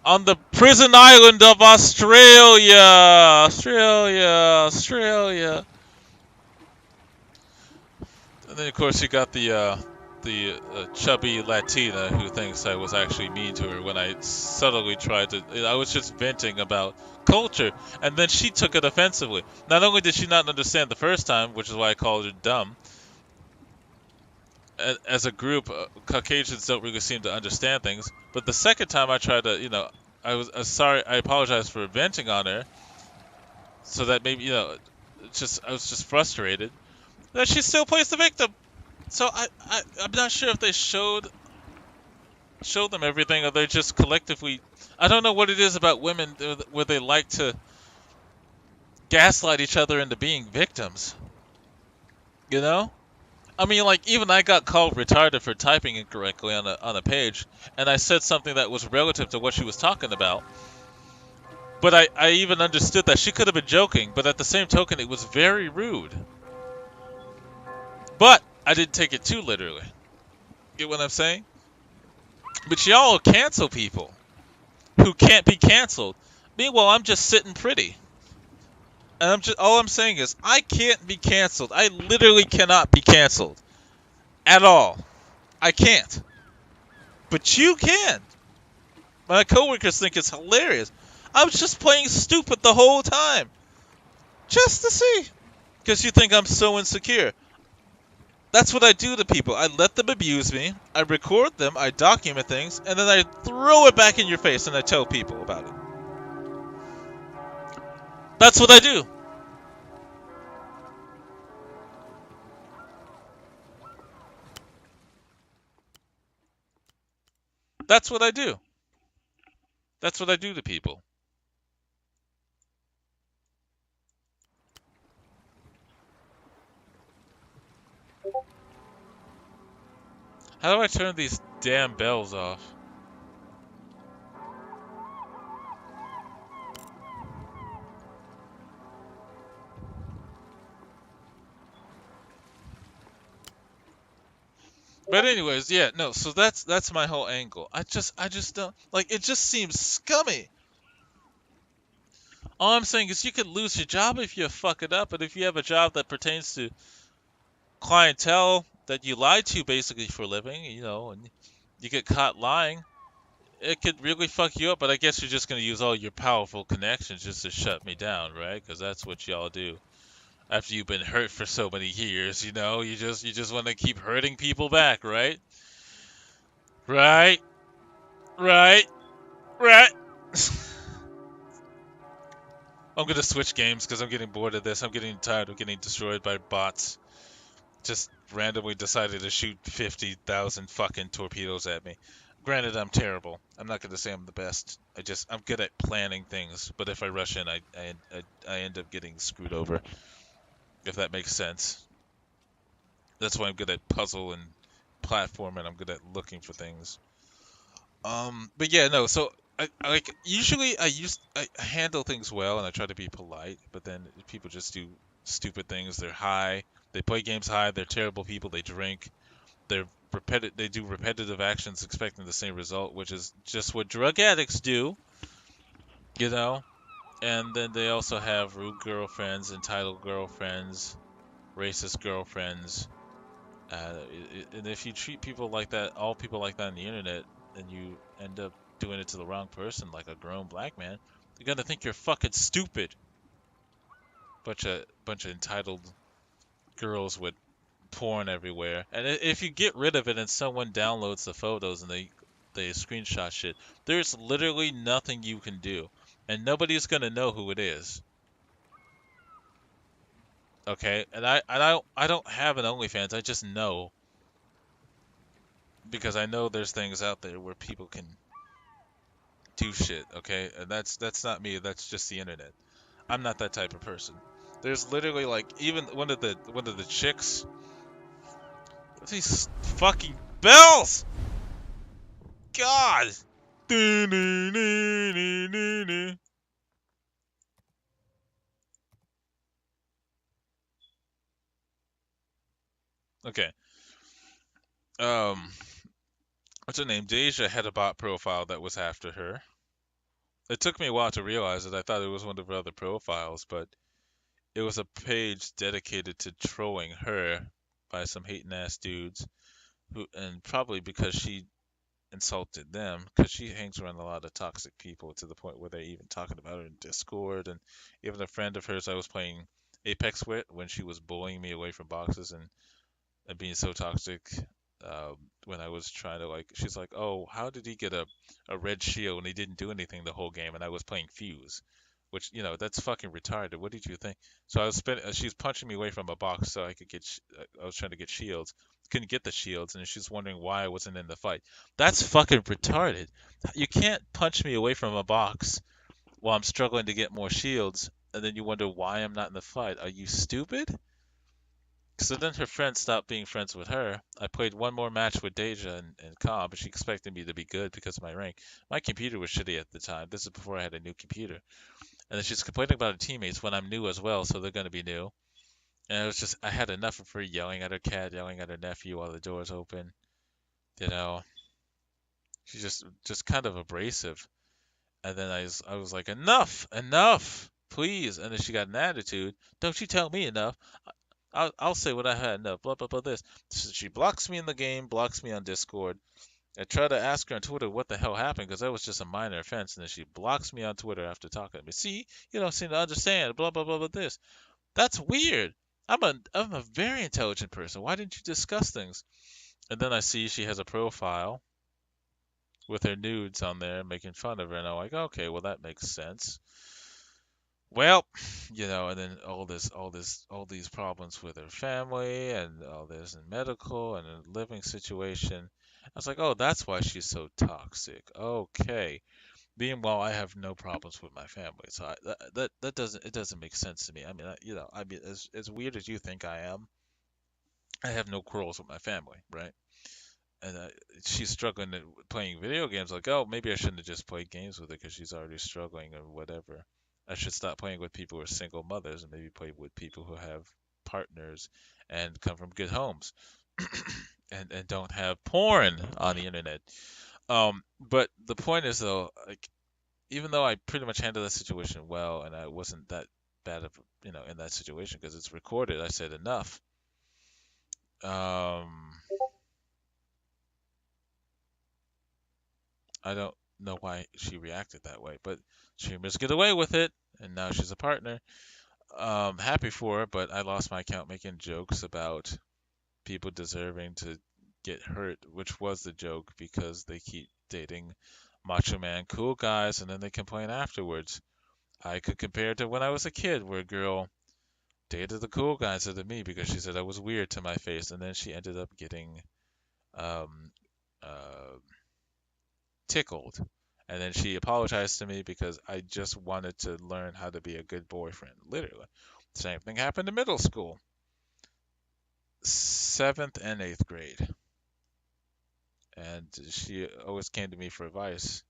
On the prison island of Australia. Australia. And then, of course, you got the chubby Latina who thinks I was actually mean to her when I subtly tried to. I was just venting about culture, and then she took it offensively. Not only did she not understand the first time, which is why I called her dumb. As a group, Caucasians don't really seem to understand things. But the second time I tried to, I was sorry. I apologized for venting on her, so that maybe, I was just frustrated. That she still plays the victim. So I'm not sure if they showed them everything, or they're just collectively. I don't know what it is about women where they like to gaslight each other into being victims. You know? I mean, like, even I got called retarded for typing incorrectly on a page, and I said something that was relative to what she was talking about. But I even understood that she could have been joking, but at the same token, it was very rude. But I didn't take it too literally. Get what I'm saying? But y'all cancel people who can't be canceled. Meanwhile, I'm just sitting pretty. And all I'm saying is, I can't be canceled. I literally cannot be canceled. At all. I can't. But you can. My coworkers think it's hilarious. I was just playing stupid the whole time. Just to see. Because you think I'm so insecure. That's what I do to people. I let them abuse me. I record them. I document things. And then I throw it back in your face and I tell people about it. That's what I do. That's what I do. That's what I do to people. How do I turn these damn bells off? But anyways, yeah, no, so that's my whole angle. I just don't like it, just seems scummy. All I'm saying is you could lose your job if you fuck it up, but if you have a job that pertains to clientele that you lie to basically for a living, and you get caught lying, it could really fuck you up, but I guess you're just going to use all your powerful connections just to shut me down, right? Because that's what y'all do. After you've been hurt for so many years, you just want to keep hurting people back, right? Right? Right? Right? I'm gonna switch games because I'm getting bored of this. I'm getting tired of getting destroyed by bots. Just randomly decided to shoot 50,000 fucking torpedoes at me. Granted, I'm terrible. I'm not gonna say I'm the best. I'm good at planning things. But if I rush in, I end up getting screwed over. If that makes sense. That's why I'm good at puzzle and platform, and I'm good at looking for things. But yeah, no. So I like usually I handle things well and I try to be polite, but then people just do stupid things. They're high, they play games high, they're terrible people, they drink, they do repetitive actions expecting the same result, which is just what drug addicts do, you know. And then they also have rude girlfriends, entitled girlfriends, racist girlfriends. And if you treat people like that, all people like that on the internet, and you end up doing it to the wrong person, like a grown black man, you're gonna think you're fucking stupid. Bunch of entitled girls with porn everywhere. And if you get rid of it and someone downloads the photos and they screenshot shit, there's literally nothing you can do, and nobody's gonna know who it is. Okay, and I don't have an OnlyFans. I just know because I know there's things out there where people can do shit, okay? And that's not me. That's just the internet. I'm not that type of person. There's literally like even one of the chicks. What's these fucking bells? God. Okay. Um, what's her name? Deja had a bot profile that was after her. It took me a while to realize it. I thought it was one of her other profiles, but it was a page dedicated to trolling her by some hating ass dudes and probably because she insulted them, because she hangs around a lot of toxic people to the point where they're even talking about her in Discord. And even a friend of hers I was playing Apex with, when she was bullying me away from boxes and being so toxic, when I was trying to, like, she's like, oh, how did he get a red shield when he didn't do anything the whole game and I was playing Fuse? Which, that's fucking retarded. What did you think? So she's punching me away from a box so I could I was trying to get shields. Couldn't get the shields, and she's wondering why I wasn't in the fight. That's fucking retarded. You can't punch me away from a box while I'm struggling to get more shields, and then you wonder why I'm not in the fight. Are you stupid? So then her friend stopped being friends with her. I played one more match with Deja and Cobb, but she expected me to be good because of my rank. My computer was shitty at the time. This is before I had a new computer. And then she's complaining about her teammates when I'm new as well, so they're going to be new. And it was just, I had enough of her yelling at her cat, yelling at her nephew while the door's open. You know, she's just kind of abrasive. And then I was like, enough, please. And then she got an attitude. Don't you tell me enough. I'll say what I had enough. Blah blah blah. This. So she blocks me in the game, blocks me on Discord. I try to ask her on Twitter what the hell happened because that was just a minor offense, and then she blocks me on Twitter after talking to me. See, you don't seem to understand. Blah blah blah blah. This. That's weird. I'm a very intelligent person. Why didn't you discuss things? And then I see she has a profile with her nudes on there making fun of her, and I'm like, okay, well that makes sense. Well, and then all these problems with her family and all this in medical and a living situation. I was like, oh, that's why she's so toxic. Okay. Meanwhile, I have no problems with my family, so that doesn't make sense to me. I mean, as weird as you think I am, I have no quarrels with my family, right? And she's struggling playing video games. Like, oh, maybe I shouldn't have just played games with her because she's already struggling or whatever. I should stop playing with people who are single mothers and maybe play with people who have partners and come from good homes and don't have porn on the internet. But the point is though, like, even though I pretty much handled the situation well and I wasn't that bad of in that situation because it's recorded, I said enough. Um, I don't know why she reacted that way, but streamers get away with it, and now she's a partner. Happy for her, but I lost my account making jokes about people deserving to get hurt, which was the joke because they keep dating macho man cool guys and then they complain afterwards. I could compare it to when I was a kid, where a girl dated the cool guy instead of me because she said I was weird to my face, and then she ended up getting um, uh, tickled. And then she apologized to me because I just wanted to learn how to be a good boyfriend. Literally. Same thing happened in middle school, seventh and eighth grade. And she always came to me for advice.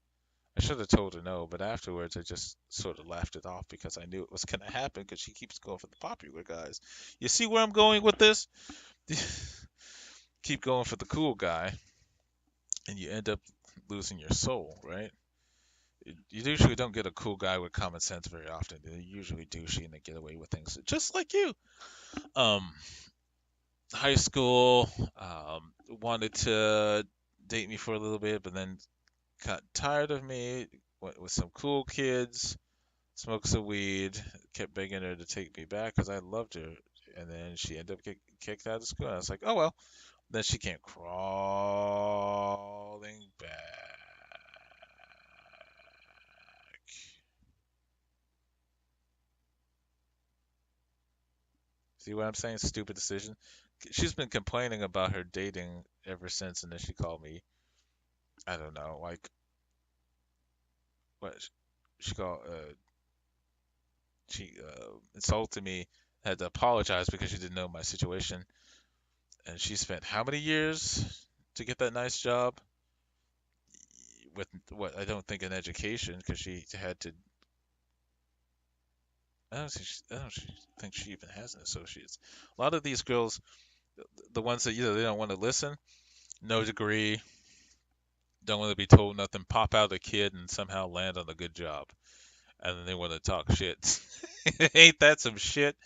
I should have told her no, but afterwards I just sort of laughed it off because I knew it was going to happen because she keeps going for the popular guys. You see where I'm going with this? Keep going for the cool guy, and you end up losing your soul, right? You usually don't get a cool guy with common sense very often. They're usually douchey and they get away with things just like you. Um, High school, wanted to date me for a little bit, but then got tired of me. Went with some cool kids, smoked some weed, kept begging her to take me back because I loved her. And then she ended up get kicked out of school. And I was like, oh well. Then she came crawling back. See what I'm saying? Stupid decision. She's been complaining about her dating ever since, and then she called me. I don't know, like what she called. She insulted me. Had to apologize because she didn't know my situation, and she spent how many years to get that nice job with what I don't think an education because she had to. I don't think she even has an associate's. A lot of these girls, the ones that they don't want to listen, no degree, don't want to be told nothing, pop out a kid and somehow land on a good job, and then they want to talk shit. Ain't that some shit?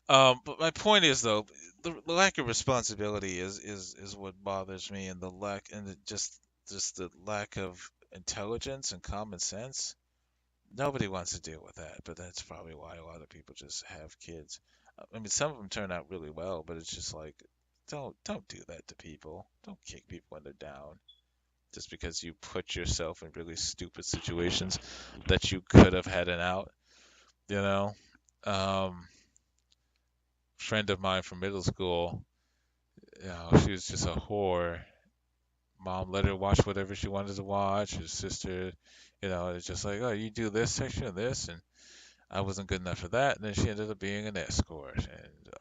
But my point is though, the lack of responsibility is what bothers me, and the lack and just the lack of intelligence and common sense. Nobody wants to deal with that, but that's probably why a lot of people just have kids. I mean, some of them turn out really well, but it's just like, don't do that to people. Don't kick people when they're down just because you put yourself in really stupid situations that you could have had an out. You know, friend of mine from middle school, she was just a whore. Mom let her watch whatever she wanted to watch. Her sister, it's just like, oh, you do this section of this, and I wasn't good enough for that. And then she ended up being an escort, and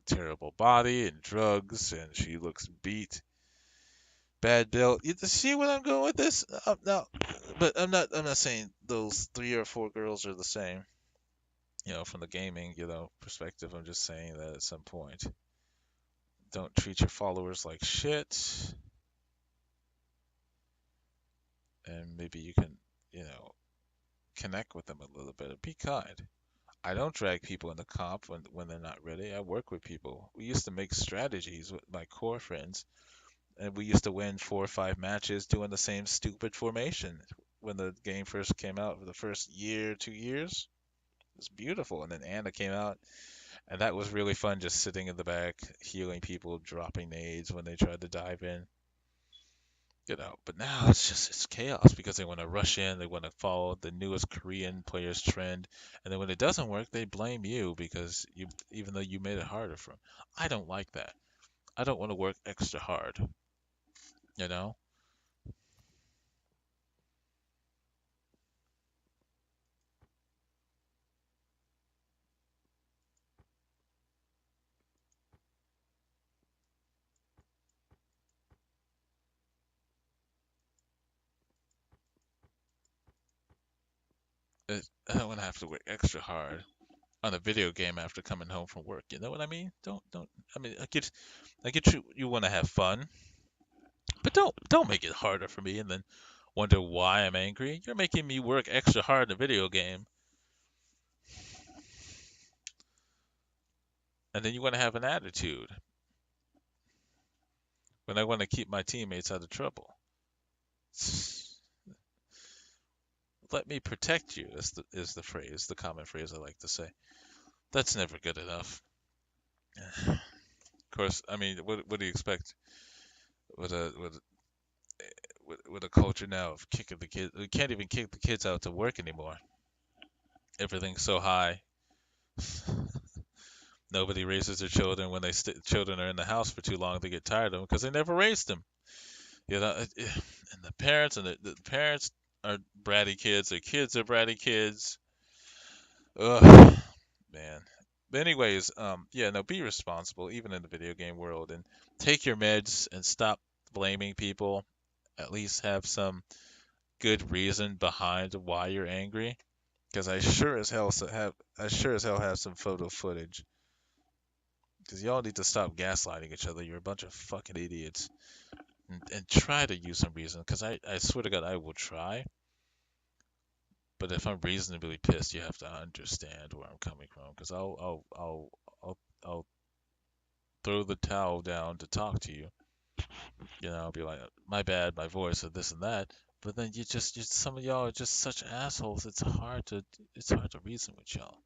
terrible body and drugs, and she looks beat. Bad build. You see what I'm going with this? No, but I'm not saying those 3 or 4 girls are the same. From the gaming, perspective, I'm just saying that at some point, don't treat your followers like shit, and maybe you can, you know, connect with them a little bit. Be kind. I don't drag people into comp when they're not ready. I work with people. We used to make strategies with my core friends, and we used to win 4 or 5 matches doing the same stupid formation. When the game first came out, for the first year, 2 years, it was beautiful. And then Anna came out, and that was really fun, just sitting in the back, healing people, dropping nades when they tried to dive in. But now it's chaos because they want to rush in, they want to follow the newest Korean players trend, and then when it doesn't work, they blame you because even though you made it harder for them. I don't like that. I don't want to work extra hard, you know? I don't want to have to work extra hard on a video game after coming home from work. You know what I mean? Don't. I mean, I get you want to have fun, but don't make it harder for me and then wonder why I'm angry. You're making me work extra hard in a video game, and then you want to have an attitude when I want to keep my teammates out of trouble. Let me protect you is the phrase, the common phrase I like to say. That's never good enough. Of course, I mean, what do you expect with a culture now of kicking the kids? We can't even kick the kids out to work anymore. Everything's so high. Nobody raises their children when children are in the house for too long. They get tired of them because they never raised them. You know, and the parents are bratty kids. Their kids are bratty kids. Ugh, man. But anyways, yeah, no, be responsible even in the video game world and take your meds and stop blaming people. At least have some good reason behind why you're angry. Because I sure as hell have some photo footage. Because y'all need to stop gaslighting each other. You're a bunch of fucking idiots. And try to use some reason. Because I swear to God, I will try. But if I'm reasonably pissed, you have to understand where I'm coming from. Because I'll throw the towel down to talk to you. You know, I'll be like, my bad, my voice, or this and that. But then some of y'all are just such assholes. It's hard to reason with y'all.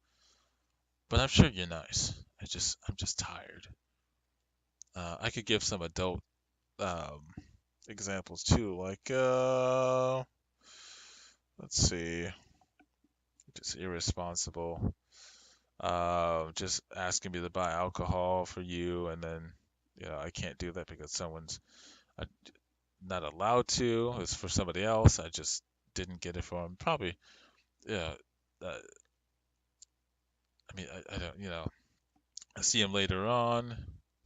But I'm sure you're nice. I'm just tired. I could give some adult um, examples too, like let's see, just irresponsible. Just asking me to buy alcohol for you, and then I can't do that because someone's uh, not allowed to. It's for somebody else. I just didn't get it for him. Probably, yeah. Uh, I mean, I don't, I see him later on,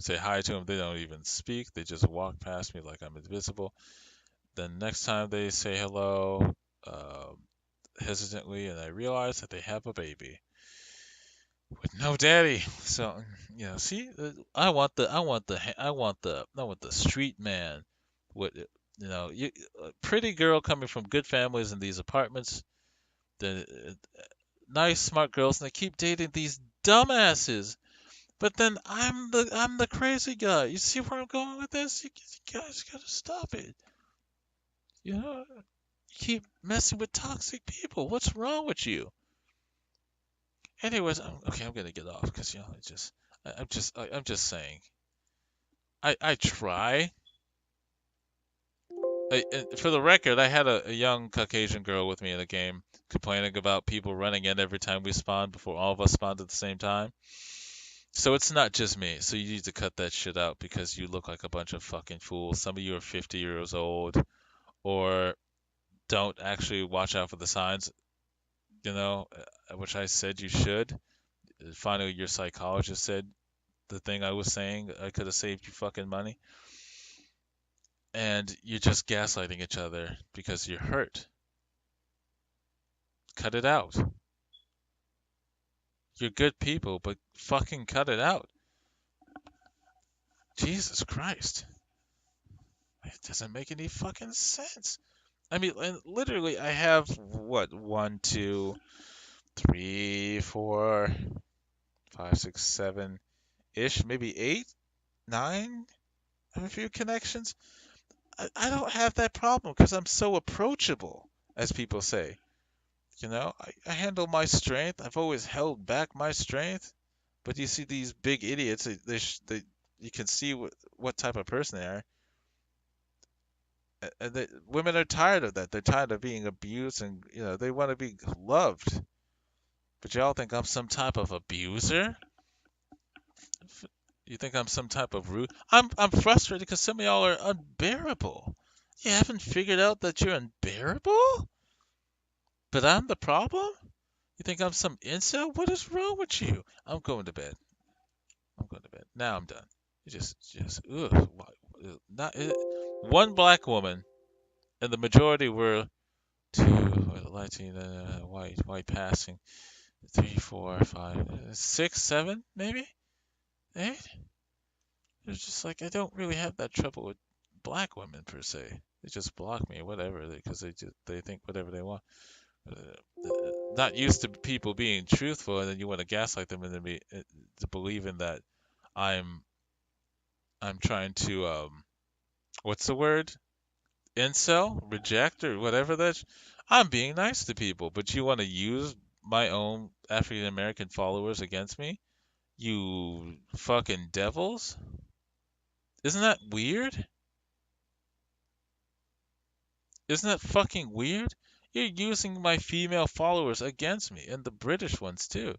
say hi to him. They don't even speak. They just walk past me like I'm invisible. Then next time they say hello, uh, hesitantly, and I realize that they have a baby with no daddy. So, see, I want the street man with, pretty girl coming from good families in these apartments. The nice, smart girls, and they keep dating these dumbasses. But then I'm the crazy guy. You see where I'm going with this? You guys gotta stop it. You know, you keep messing with toxic people. What's wrong with you? Anyways, okay. I'm gonna get off because I'm just saying. I try. For the record, I had a young Caucasian girl with me in a game complaining about people running in every time we spawned before all of us spawned at the same time. So it's not just me. So you need to cut that shit out because you look like a bunch of fucking fools. Some of you are 50 years old or don't actually watch out for the signs, which I said you should. Finally, your psychologist said the thing I was saying. I could have saved you fucking money. And you're just gaslighting each other because you're hurt. Cut it out. You're good people, but fucking cut it out. Jesus Christ. It doesn't make any fucking sense. I mean, literally, I have what, 1, 2, 3, 4, 5, 6, 7 ish, maybe 8, 9. I have a few connections. I don't have that problem because I'm so approachable, as people say. I handle my strength. I've always held back my strength. But you see these big idiots, you can see what type of person they are. And women are tired of that. They're tired of being abused, and they want to be loved. But y'all think I'm some type of abuser? You think I'm some type of rude? I'm frustrated because some of y'all are unbearable. You haven't figured out that you're unbearable? But I'm the problem? You think I'm some incel? What is wrong with you? I'm going to bed. I'm going to bed. Now I'm done. Ugh. Not one black woman, and the majority were Latina, white passing. 3, 4, 5, 6, 7, maybe 8. It's just like I don't really have that trouble with black women per se. They just block me, whatever, because they think whatever they want. Not used to people being truthful, and then you want to gaslight them and then to believing that I'm trying to what's the word? Incel, reject, or whatever that's. I'm being nice to people, but you want to use my own African American followers against me? You fucking devils! Isn't that weird? Isn't that fucking weird? You're using my female followers against me, and the British ones too.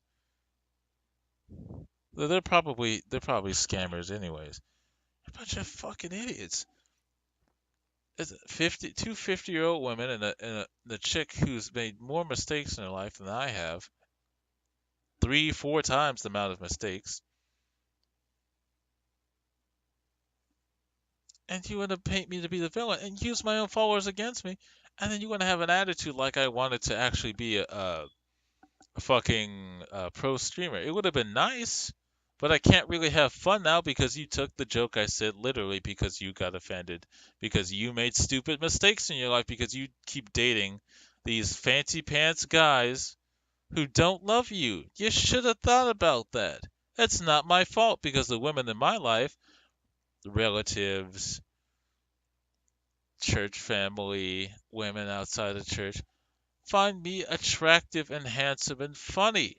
They're probably scammers anyways. You're a bunch of fucking idiots. It's 50-year-old women and the chick who's made more mistakes in her life than I have, 3-4 times the amount of mistakes. And you want to paint me to be the villain and use my own followers against me, and then you want to have an attitude like I wanted to actually be a fucking pro streamer. It would have been nice, but I can't really have fun now because you took the joke I said literally because you got offended, because you made stupid mistakes in your life, because you keep dating these fancy pants guys who don't love you. You should have thought about that. It's not my fault because the women in my life, relatives, church family, women outside of church, find me attractive and handsome and funny.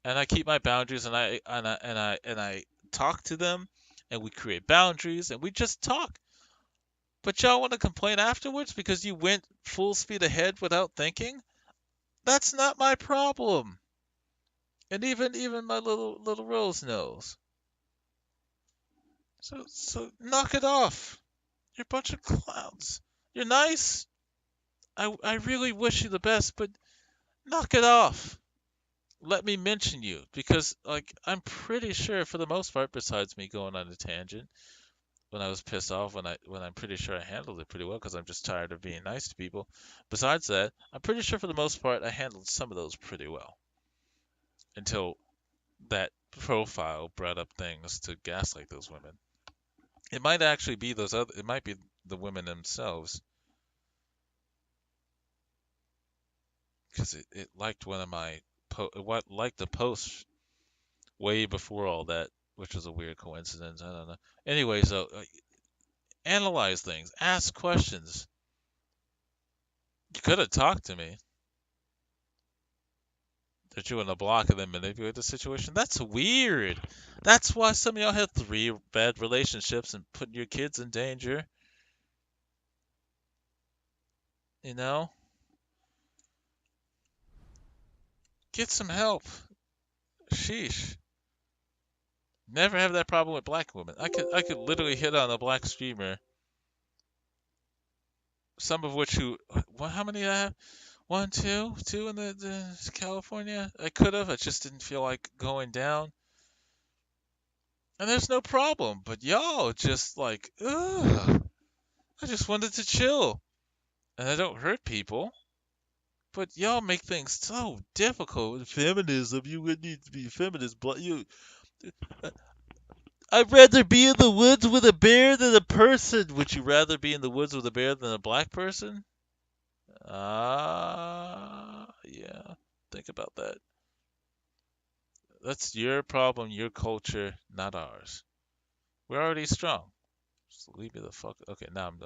And I keep my boundaries and I talk to them and we create boundaries and we just talk. But y'all want to complain afterwards because you went full speed ahead without thinking? That's not my problem. And even my little Rose knows. So knock it off. You're a bunch of clowns. You're nice. I really wish you the best, but knock it off. Let me mention you because like I'm pretty sure for the most part, besides me going on a tangent when I was pissed off, when I'm pretty sure I handled it pretty well because I'm just tired of being nice to people. Besides that, I'm pretty sure for the most part I handled some of those pretty well until that profile brought up things to gaslight those women. It might actually be it might be the women themselves because it liked one of my liked the post way before all that, which was a weird coincidence. I don't know. Anyway, so analyze things, ask questions. You could have talked to me. That you want to block and then manipulate the situation? That's weird. That's why some of y'all had 3 bad relationships and putting your kids in danger. You know? Get some help. Sheesh. Never have that problem with black women. I could literally hit on a black streamer. Some of which how many I have? 1, 2 in the California. I could have. I just didn't feel like going down. And there's no problem. But y'all just like, ugh. I just wanted to chill. And I don't hurt people. But y'all make things so difficult. Feminism, you would need to be feminist. I'd rather be in the woods with a bear than a person. Would you rather be in the woods with a bear than a black person? Yeah. Think about that. That's your problem, your culture, not ours. We're already strong. Just leave me the fuck. Okay, now I'm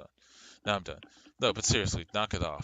done. No, but seriously, knock it off.